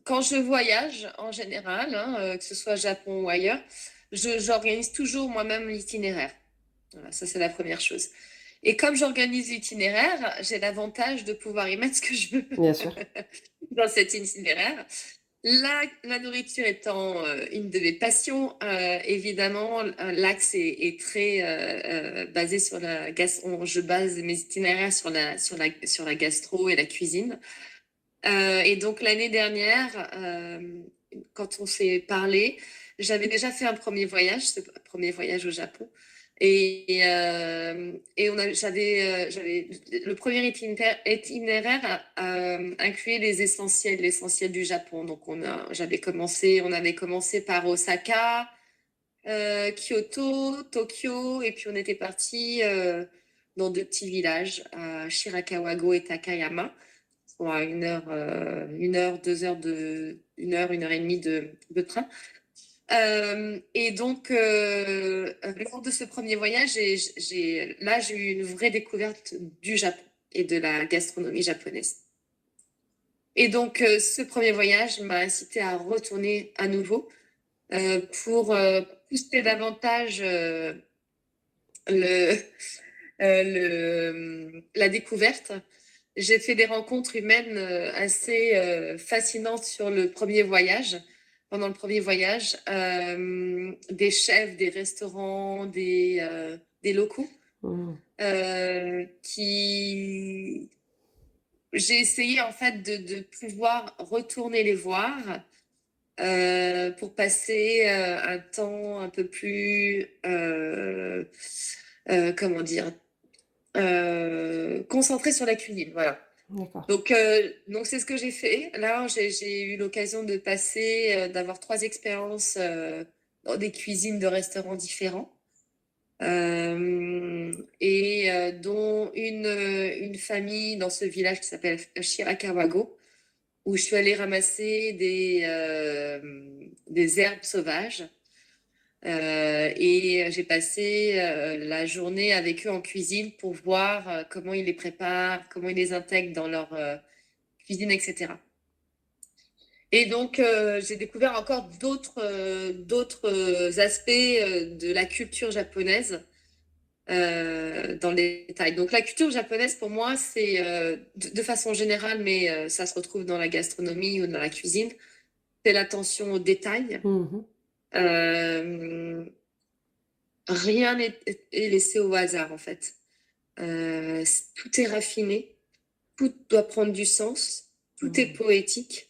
quand je voyage en général, hein, que ce soit au Japon ou ailleurs, j'organise toujours moi-même l'itinéraire. Voilà, ça c'est la première chose. Et comme j'organise l'itinéraire, j'ai l'avantage de pouvoir y mettre ce que je veux Bien sûr. dans cet itinéraire. La nourriture étant une de mes passions, évidemment, l'axe est très basé sur la gastro. Je base mes itinéraires sur la gastro et la cuisine. Et donc l'année dernière, quand on s'est parlé, j'avais déjà fait un premier voyage au Japon. Et j'avais le premier itinéraire incluait l'essentiel du Japon. Donc on avait commencé par Osaka, Kyoto, Tokyo, et puis on était partis dans 2 petits villages, à Shirakawa-go et Takayama, sont à 1 heure et demie de train. Et donc, lors de ce premier voyage, j'ai eu une vraie découverte du Japon et de la gastronomie japonaise. Et donc, ce premier voyage m'a incité à retourner à nouveau pour pousser davantage le, la découverte. J'ai fait des rencontres humaines assez fascinantes sur le premier voyage. Pendant le premier voyage, des chefs, des restaurants, des locaux qui... J'ai essayé en fait de pouvoir retourner les voir pour passer un temps un peu plus, comment dire, concentré sur la cuisine, voilà. D'accord. Donc c'est ce que j'ai fait. Là, j'ai eu l'occasion de passer, d'avoir 3 expériences dans des cuisines de restaurants différents. Dont une famille dans ce village qui s'appelle Shirakawa-go, où je suis allée ramasser des herbes sauvages. Et j'ai passé la journée avec eux en cuisine pour voir comment ils les préparent, comment ils les intègrent dans leur cuisine, etc. Et donc, j'ai découvert encore d'autres aspects de la culture japonaise dans les détails. Donc, la culture japonaise, pour moi, c'est de façon générale, mais ça se retrouve dans la gastronomie ou dans la cuisine, c'est l'attention aux détails. Rien n'est laissé au hasard, en fait. Tout est raffiné, tout doit prendre du sens, tout est poétique,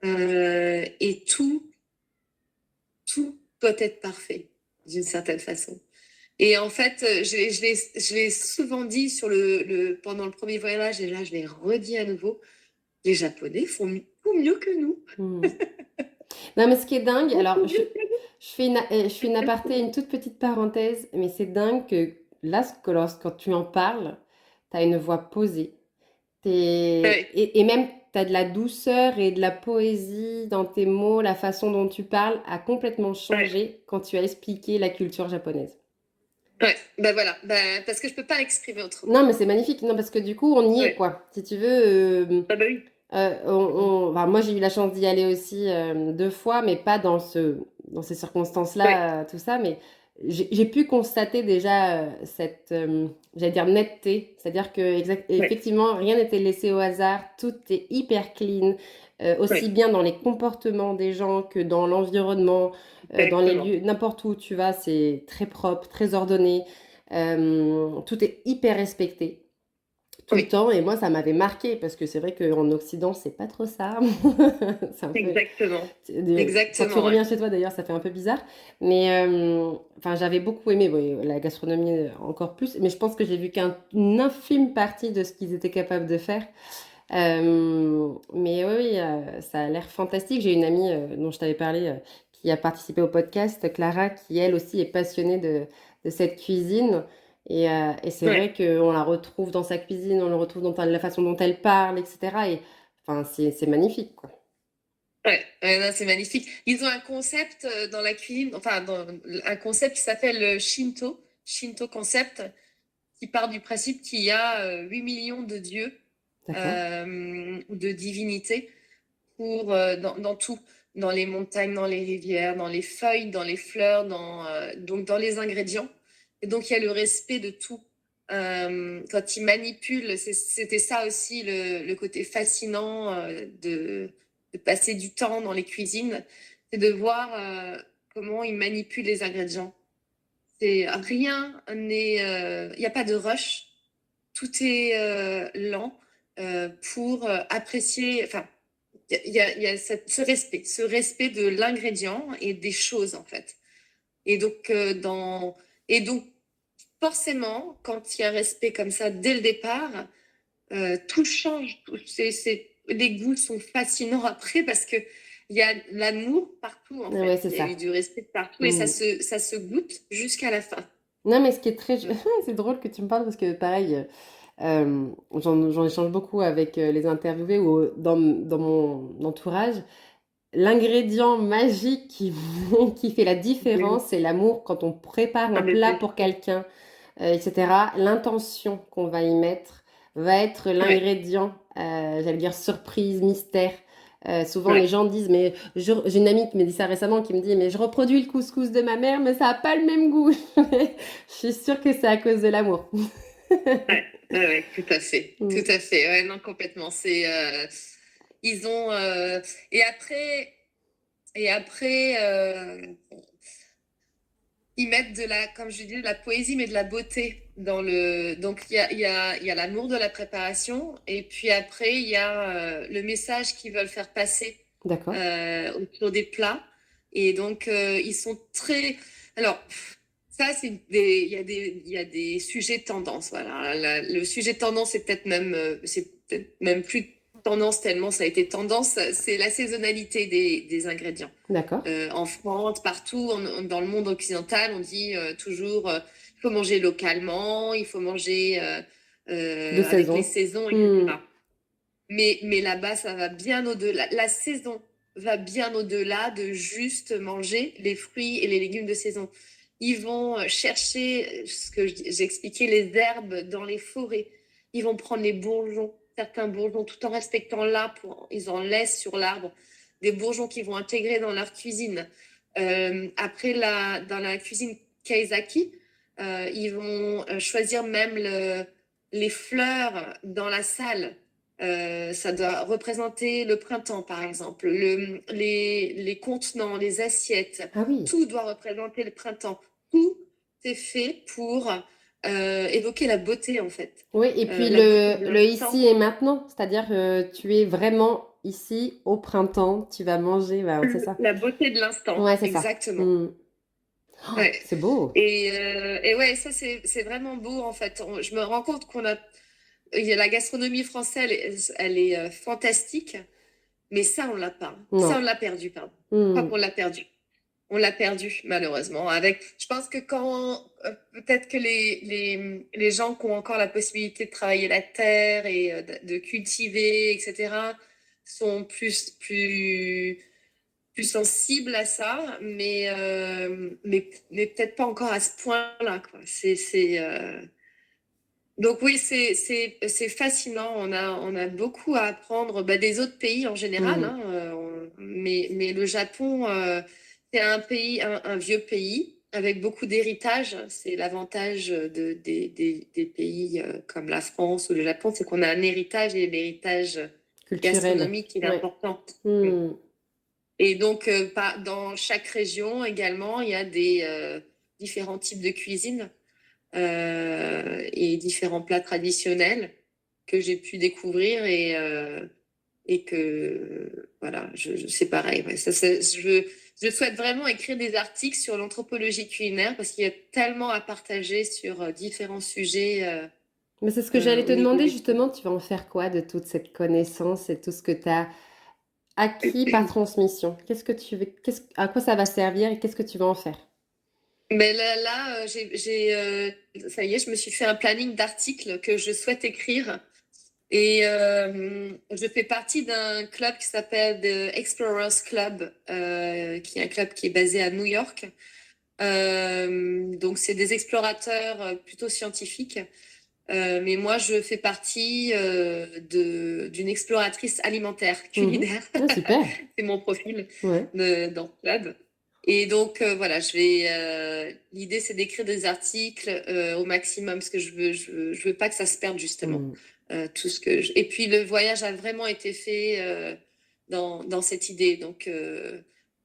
et tout doit être parfait, d'une certaine façon. Et en fait, je l'ai souvent dit pendant le premier voyage, et là, je l'ai redit à nouveau, les Japonais font beaucoup mieux que nous. Non, mais ce qui est dingue, alors je fais une aparté, une toute petite parenthèse, mais c'est dingue que là, quand tu en parles, tu as une voix posée. Ouais, Et même, tu as de la douceur et de la poésie dans tes mots, la façon dont tu parles a complètement ouais, changé quand tu as expliqué la culture japonaise. ouais. Ben voilà, parce que je peux pas l'exprimer autrement. Non, mais c'est magnifique. Non, parce que du coup, on y est, Ouais. quoi. Si tu veux, Ah bah oui. enfin, moi, j'ai eu la chance d'y aller aussi 2 fois, mais pas dans ces Ouais, circonstances-là, tout ça. Mais j'ai pu constater déjà cette, j'allais dire, netteté. C'est-à-dire que, ouais, effectivement, rien n'était laissé au hasard. Tout est hyper clean, aussi ouais, bien dans les comportements des gens que dans l'environnement, dans les exactement. lieux. N'importe où tu vas, c'est très propre, très ordonné. Tout est hyper respecté tout le Oui, temps. Et moi, ça m'avait marqué parce que c'est vrai qu'en Occident, c'est pas trop ça. C'est un peu. exactement. Quand tu Exactement, ouais. reviens chez toi, d'ailleurs, ça fait un peu bizarre. Mais enfin, j'avais beaucoup aimé la gastronomie encore plus. Mais je pense que j'ai vu qu'une infime partie de ce qu'ils étaient capables de faire. Mais oui, oui, ça a l'air fantastique. J'ai une amie dont je t'avais parlé qui a participé au podcast, Clara, qui elle aussi est passionnée de cette cuisine. Et c'est Ouais, vrai qu'on la retrouve dans sa cuisine, on le retrouve dans la façon dont elle parle, etc. Et enfin, c'est magnifique, quoi. ouais, ouais, non, c'est magnifique. Ils ont un concept dans la cuisine, enfin, un concept qui s'appelle Shinto concept, qui part du principe qu'il y a 8 millions de dieux D'accord? ou de divinités dans tout, dans les montagnes, dans les rivières, dans les feuilles, dans les fleurs, donc dans les ingrédients. Et donc, il y a le respect de tout. Quand ils manipulent, c'était ça aussi le côté fascinant de passer du temps dans les cuisines, c'est de voir comment ils manipulent les ingrédients. Rien n'est, il n'y a pas de rush, tout est lent pour apprécier, enfin, il y a ce respect de l'ingrédient et des choses, en fait. Et donc, et donc, forcément, quand il y a un respect comme ça dès le départ, tout change. Les goûts sont fascinants après parce que il y a l'amour partout, en Ah ouais, fait. c'est Il y a ça. eu du respect partout et Mm. ça se goûte jusqu'à la fin. Non, mais ce qui est très... Mm. C'est drôle que tu me parles parce que pareil, j'en échange beaucoup avec les interviewés ou dans mon entourage. L'ingrédient magique qui, qui fait la différence, Oui. c'est l'amour quand on prépare un En plat effet. pour quelqu'un, etc. L'intention qu'on va y mettre va être Ouais, l'ingrédient, j'allais dire surprise, mystère. Souvent, les ouais. gens disent, mais j'ai une amie qui m'a dit ça récemment, qui me dit, mais je reproduis le couscous de ma mère, mais ça n'a pas le même goût. Je suis sûre que c'est à cause de l'amour. Ouais, ouais, ouais, tout à fait, tout Mm. à fait. Ouais, non, complètement. Ils ont et après ils mettent comme je dis, de la poésie, mais de la beauté dans le. Donc il y a l'amour de la préparation, et puis après il y a le message qu'ils veulent faire passer D'accord. autour des plats, et donc ils sont très. Alors ça, il y a des sujets tendance. Voilà. Le sujet tendance c'est peut-être même plus tendance tellement ça a été tendance. C'est la saisonnalité des ingrédients. D'accord. En France, partout, dans le monde occidental, on dit toujours il faut manger localement, il faut manger De avec les saison. saisons, Mm. etc. Mais là-bas, ça va bien au-delà. La saison va bien au-delà de juste manger les fruits et les légumes de saison. Ils vont chercher ce que j'expliquais, les herbes dans les forêts. Ils vont prendre les bourgeons, certains bourgeons, tout en respectant l'arbre. Ils en laissent sur l'arbre des bourgeons qu'ils vont intégrer dans leur cuisine. Après, dans la cuisine kaisaki, ils vont choisir même les fleurs dans la salle. Ça doit représenter le printemps, par exemple. Les contenants, les assiettes, Ah oui. tout doit représenter le printemps. Tout est fait pour évoquer la beauté, en fait. Oui, et puis La beauté de le l'instant. ici et maintenant, c'est-à-dire que tu es vraiment ici au printemps, tu vas manger, bah, c'est ça. La beauté de l'instant, Ouais, c'est ça. exactement. Mm. Oh, Ouais. c'est beau. Et ouais, ça, c'est vraiment beau, en fait. Je me rends compte la gastronomie française, elle est fantastique, mais ça, on l'a pas. Ça, Non. on l'a perdu, pardon. Je crois Mm. qu'on l'a perdu. On l'a perdu, malheureusement. Je pense que peut-être que les gens qui ont encore la possibilité de travailler la terre et de cultiver, etc., sont plus sensibles à ça, mais peut-être pas encore à ce point-là, quoi. Donc oui, c'est fascinant. On a beaucoup à apprendre bah, des autres pays en général, Mm. hein, mais le Japon, c'est un vieux pays avec beaucoup d'héritage. C'est l'avantage des pays comme la France ou le Japon, c'est qu'on a un héritage, et l'héritage Culturel. gastronomique, il est Ouais. important. Mm. Et donc, dans chaque région également, il y a des différents types de cuisine et différents plats traditionnels que j'ai pu découvrir, et que voilà, c'est pareil. Ouais, je souhaite vraiment écrire des articles sur l'anthropologie culinaire parce qu'il y a tellement à partager sur différents sujets Mais c'est ce que j'allais au te niveau demander des justement, tu vas en faire quoi de toute cette connaissance et tout ce que tu as acquis par transmission? À quoi ça va servir et qu'est-ce que tu vas en faire? Mais ça y est, je me suis fait un planning d'articles que je souhaite écrire. Et je fais partie d'un club qui s'appelle The Explorers Club, qui est un club qui est basé à New York. Donc, c'est des explorateurs plutôt scientifiques. Mais moi, je fais partie d'une exploratrice alimentaire, Mhm. culinaire. Ah, super. C'est mon profil Ouais. dans le club. Et donc, voilà, l'idée, c'est d'écrire des articles au maximum, parce que je veux pas que ça se perde, justement. Mm. Et puis, le voyage a vraiment été fait dans cette idée. Donc,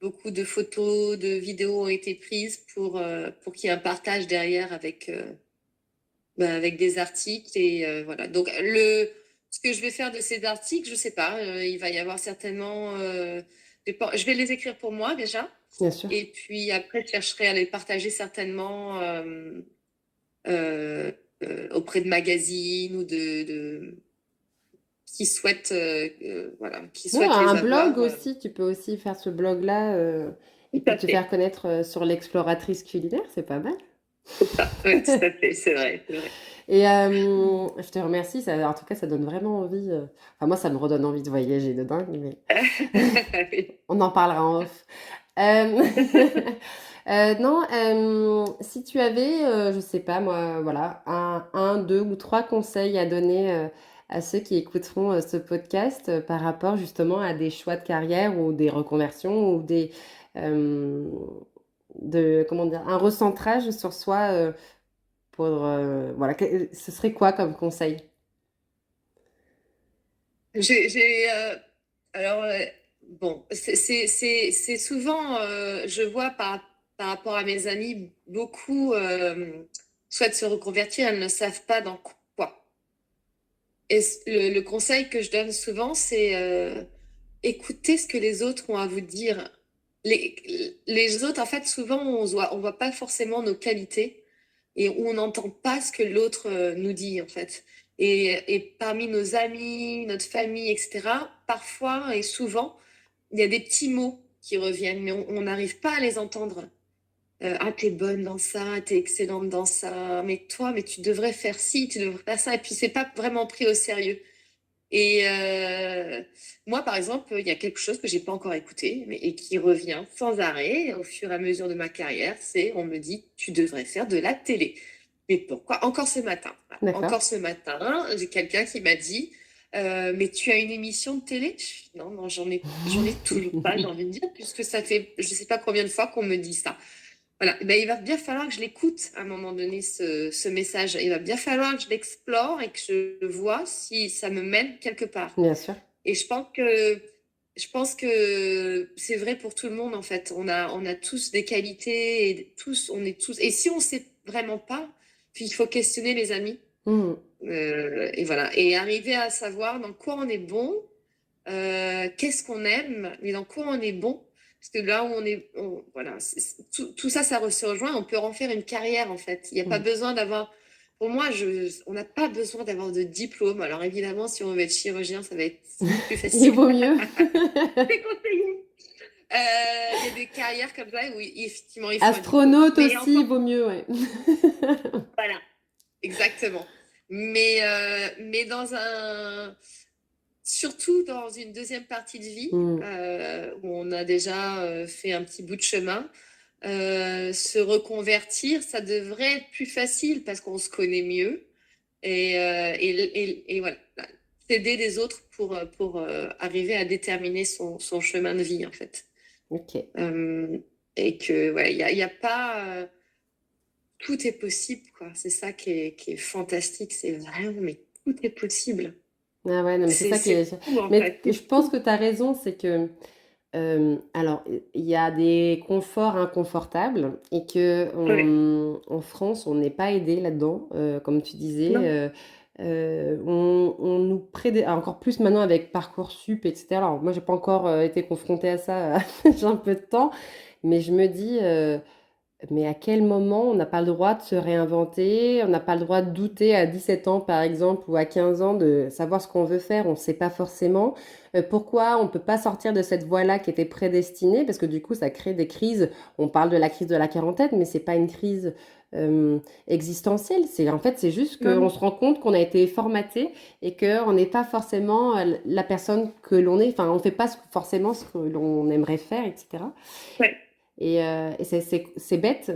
beaucoup de photos, de vidéos ont été prises pour qu'il y ait un partage derrière avec des articles. Et voilà. Donc, ce que je vais faire de ces articles, je sais pas. Il va y avoir certainement. Je vais les écrire pour moi déjà. Bien sûr. Et puis après, je chercherai à les partager certainement euh, auprès de magazines ou voilà, qui Ouais, souhaitent les un blog avoir. aussi, tu peux aussi faire ce blog-là et Tout puis à te faire fait. connaître sur l'exploratrice culinaire, c'est pas mal. C'est ça. Ouais, tout à fait. C'est vrai. C'est vrai. Et je te remercie, ça, en tout cas, ça donne vraiment envie. Enfin, moi, ça me redonne envie de voyager de dingue, mais Oui. on en parlera en off. Euh, non, si tu avais, je sais pas moi, voilà, deux ou trois conseils à donner à ceux qui écouteront ce podcast par rapport justement à des choix de carrière ou des reconversions ou euh, comment dire, un recentrage sur soi voilà, ce serait quoi comme conseil? J'ai, alors, bon, c'est souvent, je vois par rapport à mes amis, beaucoup souhaitent se reconvertir, elles ne savent pas dans quoi. Et le conseil que je donne souvent, c'est écoutez ce que les autres ont à vous dire. Les autres, en fait, souvent, on voit pas forcément nos qualités et on n'entend pas ce que l'autre nous dit, en fait. Et parmi nos amis, notre famille, etc., parfois et souvent, il y a des petits mots qui reviennent, mais on n'arrive pas à les entendre. Ah, t'es bonne dans ça, t'es excellente dans ça, mais toi, mais tu devrais faire ci, tu devrais faire ça, et puis c'est pas vraiment pris au sérieux. Et moi, par exemple, il y a quelque chose que j'ai pas encore écouté, et qui revient sans arrêt au fur et à mesure de ma carrière, c'est on me dit tu devrais faire de la télé. Mais pourquoi? Encore ce matin. Voilà. D'accord. Encore ce matin, j'ai quelqu'un qui m'a dit mais tu as une émission de télé? Je fais, non, non, j'en ai toujours pas, j'ai envie de dire, puisque ça fait je sais pas combien de fois qu'on me dit ça. Voilà, ben, il va bien falloir que je l'écoute à un moment donné, ce message. Il va bien falloir que je l'explore et que je vois si ça me mène quelque part. Bien sûr. Et je pense que c'est vrai pour tout le monde, en fait. On a tous des qualités et tous, on est tous. Et si on sait vraiment pas, puis il faut questionner les amis. Mhm. Et voilà. Et arriver à savoir dans quoi on est bon, qu'est-ce qu'on aime, mais dans quoi on est bon. Parce que là où voilà, tout ça, se rejoint. On peut en faire une carrière, en fait. Il n'y a pas Mhm. besoin d'avoir. Pour moi, on n'a pas besoin d'avoir de diplôme. Alors évidemment, si on veut être chirurgien, ça va être plus Il facile. vaut mieux. C'est conseillé. Il y a des carrières comme ça où effectivement il faut un diplôme. Astronaute Mais aussi, il encore, vaut mieux, ouais. voilà, exactement. Mais surtout dans une deuxième partie de vie, Mhm. où on a déjà fait un petit bout de chemin, se reconvertir, ça devrait être plus facile parce qu'on se connaît mieux et voilà, s'aider les autres pour arriver à déterminer son chemin de vie en fait. Ok. Euh, et que ouais, y a pas tout est possible quoi. C'est ça qui est fantastique, c'est vraiment mais tout est possible. Ah ouais, non, mais c'est ça qui C'est est. fou en Mais fait. je pense que tu as raison, c'est que alors, il y a des conforts inconfortables et que Ouais. en France, on n'est pas aidé là-dedans, comme tu disais. Non. On nous encore plus maintenant avec Parcoursup, etc. Alors, moi, j'ai pas encore été confrontée à ça, j'ai un peu de temps, mais je me dis, mais à quel moment on n'a pas le droit de se réinventer, on n'a pas le droit de douter à 17 ans par exemple ou à 15 ans de savoir ce qu'on veut faire, on ne sait pas forcément. Pourquoi on ne peut pas sortir de cette voie-là qui était prédestinée, parce que du coup ça crée des crises. On parle de la crise de la quarantaine, mais c'est pas une crise existentielle. En fait c'est juste qu'on Non. se rend compte qu'on a été formaté et qu'on n'est pas forcément la personne que l'on est. Enfin on fait pas forcément ce que l'on aimerait faire, etc. Ouais, Et c'est bête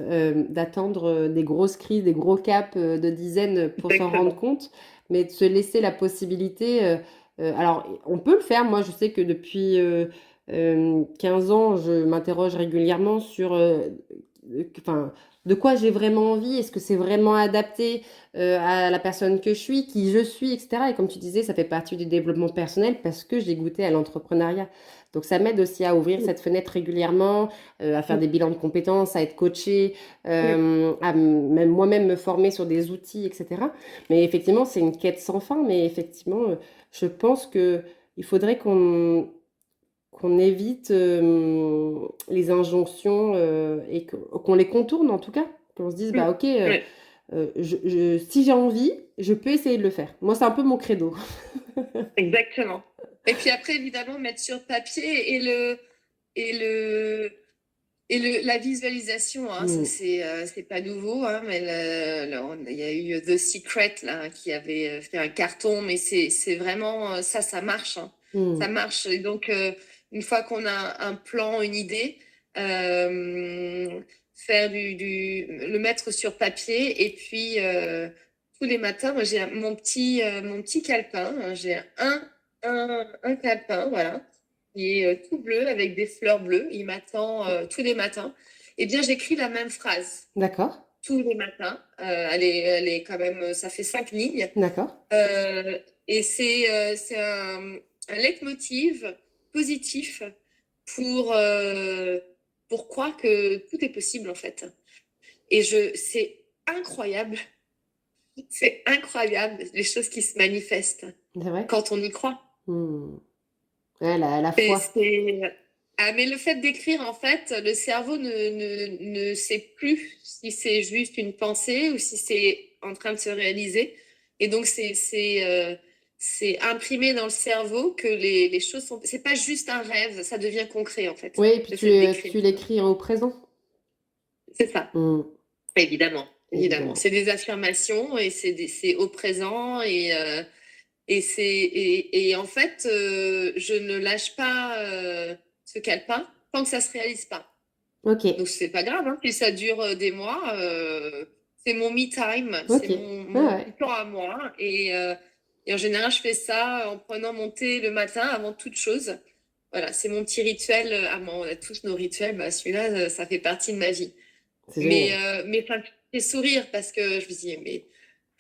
d'attendre des grosses crises, des gros caps de dizaines pour s'en rendre exactement. compte, mais de se laisser la possibilité. Alors, on peut le faire. Moi, je sais que depuis 15 ans, je m'interroge régulièrement sur enfin, de quoi j'ai vraiment envie. Est-ce que c'est vraiment adapté à la personne que je suis, qui je suis, etc. Et comme tu disais, ça fait partie du développement personnel parce que j'ai goûté à l'entrepreneuriat. Donc, ça m'aide aussi à ouvrir cette fenêtre régulièrement à faire des bilans de compétences, à être coachée, à même moi-même me former sur des outils, etc. Mais effectivement, c'est une quête sans fin. Mais effectivement, je pense que il faudrait qu'on évite les injonctions et qu'on les contourne en tout cas. Qu'on se dise, bah ok, Ouais. si j'ai envie, je peux essayer de le faire. Moi, c'est un peu mon credo. Exactement. Et puis après, évidemment, mettre sur papier et le, la visualisation, hein, ça Mm. c'est pas nouveau, hein, mais il y a eu The Secret là, qui avait fait un carton, mais c'est vraiment ça marche, hein. Ça Mm. marche. Et donc, une fois qu'on a un plan, une idée, faire le mettre sur papier et puis tous les matins, moi j'ai mon petit calepin, hein, j'ai un calepin, voilà, qui est tout bleu avec des fleurs bleues. Il m'attend tous les matins. Eh bien, j'écris la même phrase D'accord, tous les matins. Elle est quand même, ça fait 5 lignes. d'accord. Et c'est un leitmotiv positif pour, euh, pour croire que tout est possible, en fait. Et c'est incroyable, c'est incroyable les choses qui se manifestent C'est vrai? quand on y croit. Mm. Ouais, la Et foi. Ah, mais le fait d'écrire, en fait, le cerveau ne sait plus si c'est juste une pensée ou si c'est en train de se réaliser. Et donc, c'est imprimé dans le cerveau que les choses sont. C'est pas juste un rêve, ça devient concret, en fait, Oui, et puis le fait d'écrire. tu l'écris au présent. C'est ça, Mm. évidemment. Évidemment. Évidemment. C'est des affirmations et c'est au présent et en fait, je ne lâche pas ce calepin tant que ça se réalise pas. Ok, Donc c'est pas grave, hein, si ça dure des mois, c'est mon me time, c'est ok. Ah mon ouais, petit temps à moi. Et en général, je fais ça en prenant mon thé le matin avant toute chose. Voilà, c'est mon petit rituel à moi. On a tous nos rituels, bah, celui-là, ça fait partie de ma vie. c'est génial. Mais ça me fait sourire parce que je me dis, mais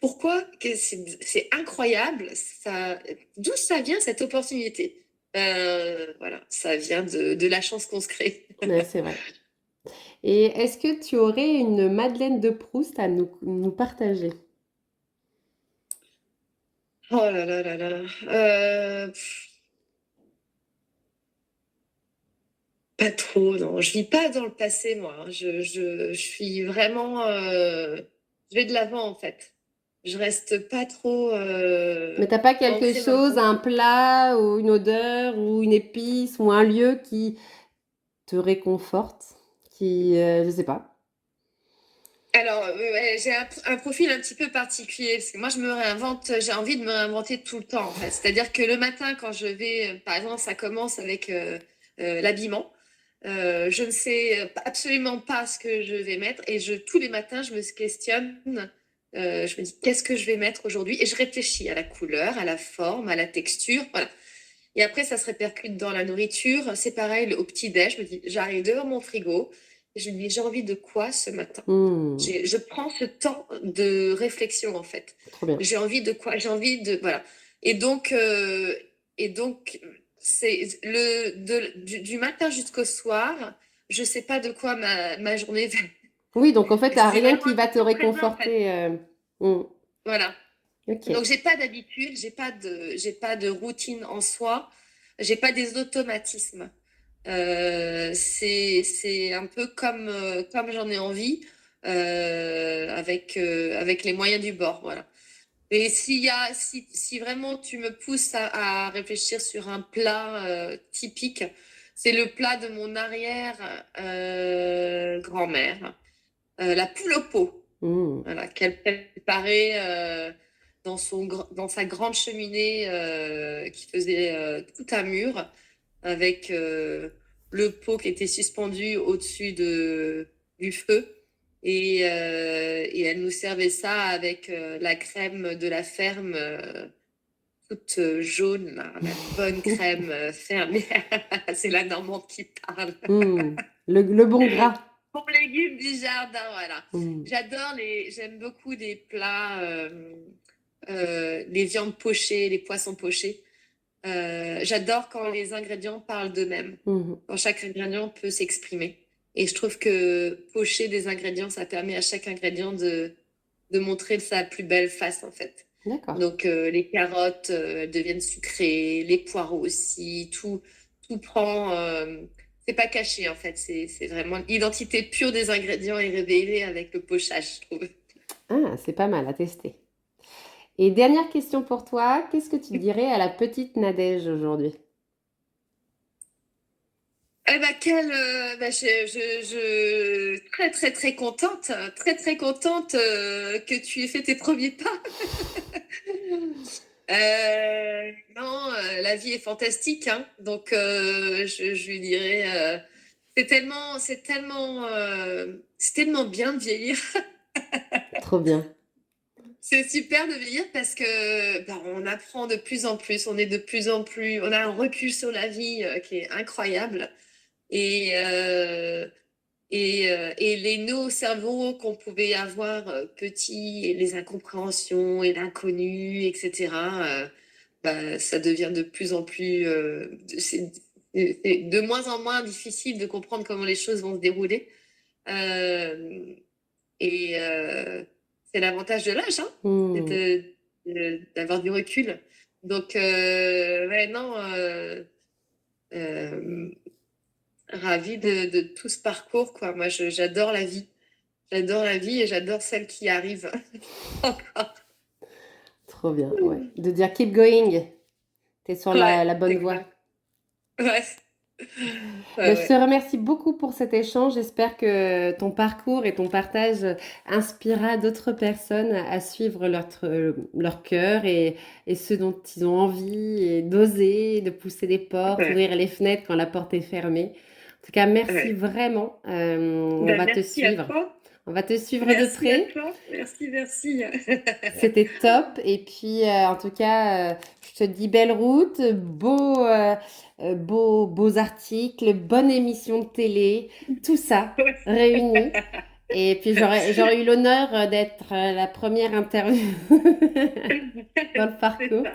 pourquoi c'est incroyable, ça, d'où ça vient cette opportunité? Voilà, ça vient de la chance qu'on se crée. Ouais, c'est vrai. Et est-ce que tu aurais une Madeleine de Proust à nous partager? Oh là là là là. Pas trop, non. Je vis pas dans le passé, moi, hein. Je suis vraiment. Je vais de l'avant, en fait. Je reste pas trop Mais t'as pas quelque ancrée dans le chose, un passé. plat ou une odeur ou une épice ou un lieu qui te réconforte, je sais pas. Alors, ouais, j'ai un profil un petit peu particulier, parce que moi, je me réinvente, j'ai envie de me réinventer tout le temps, en fait. C'est-à-dire que le matin, quand je vais, par exemple, ça commence avec l'habillement. Je ne sais absolument pas ce que je vais mettre et tous les matins, je me questionne. Je me dis, qu'est-ce que je vais mettre aujourd'hui? Et je réfléchis à la couleur, à la forme, à la texture. Voilà. Et après, ça se répercute dans la nourriture. C'est pareil, au petit-déj, je me dis, j'arrive devant mon frigo et je me dis, j'ai envie de quoi ce matin? Hmm, Je prends ce temps de réflexion, en fait. trop bien. J'ai envie de quoi? J'ai envie de. Voilà. Et donc, euh, et donc c'est du matin jusqu'au soir, je sais pas de quoi ma journée va. Oui, donc en fait, t'as C'est rien vraiment qui un va te instant présent, en fait. réconforter. Hmm, Voilà. ok, Donc, j'ai pas d'habitude, j'ai pas de routine en soi, j'ai pas des automatismes. C'est un peu comme j'en ai envie, avec les moyens du bord, voilà. Et si vraiment tu me pousses à réfléchir sur un plat typique, c'est le plat de mon arrière grand-mère, la poule au pot. hmm, Voilà, qu'elle préparait dans sa grande cheminée qui faisait tout un mur avec le pot qui était suspendu au-dessus du feu. Et elle nous servait ça avec la crème de la ferme toute jaune, là, la bonne crème fermière. C'est la Normande qui parle. hmm. Le bon gras. Bon légumes du jardin, voilà. Hmm, J'aime beaucoup les plats, les viandes pochées, les poissons pochés. J'adore quand les ingrédients parlent d'eux-mêmes, mhm. quand chaque ingrédient peut s'exprimer. Et je trouve que pocher des ingrédients, ça permet à chaque ingrédient de montrer sa plus belle face, en fait. D'accord. Donc, les carottes, elles deviennent sucrées, les poireaux aussi, tout prend. C'est pas caché, en fait. C'est vraiment l'identité pure des ingrédients est révélée avec le pochage, je trouve. Ah, c'est pas mal à tester. Et dernière question pour toi, qu'est-ce que tu dirais à la petite Nadège aujourd'hui? Eh ben, très, très, très, très contente que tu aies fait tes premiers pas. Non, la vie est fantastique, hein. Donc, je lui dirais, c'est tellement bien de vieillir. Trop bien. C'est super de vieillir parce que ben, on apprend de plus en plus, on est de plus en plus, on a un recul sur la vie qui est incroyable. Et, euh, et les nos cerveaux qu'on pouvait avoir petits, et les incompréhensions et l'inconnu, etc., bah, ça devient de plus en plus, c'est de moins en moins difficile de comprendre comment les choses vont se dérouler. Euh, et c'est l'avantage de l'âge, hein, c'est Hmm, d'avoir du recul. Donc, ouais, non, euh, ravie de tout ce parcours, quoi. Moi, j'adore la vie. J'adore la vie et j'adore celle qui arrive encore. trop bien, ouais. De dire keep going, t'es sur Ouais, la bonne voie. exact. Ouais, ouais, Ben, je te ouais. remercie beaucoup pour cet échange. J'espère que ton parcours et ton partage inspirera d'autres personnes à suivre leur cœur et ce dont ils ont envie et d'oser, de pousser des portes, Ouais, ouvrir les fenêtres quand la porte est fermée. En tout cas, merci ouais. vraiment. On Ben, va te merci à suivre. toi. On va te suivre de Merci à près. toi. Merci, merci. C'était top. Et puis, en tout cas, je te dis belle route, beaux articles, bonne émission de télé, tout ça réuni. Et puis, j'aurais eu l'honneur d'être la première interview dans le C'est parcours. ça,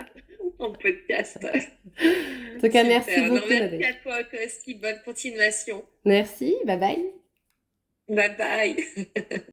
en podcast. En tout cas, merci Super. Non, beaucoup, merci à Nadège. toi aussi. Bonne continuation. Merci, bye bye. Bye bye.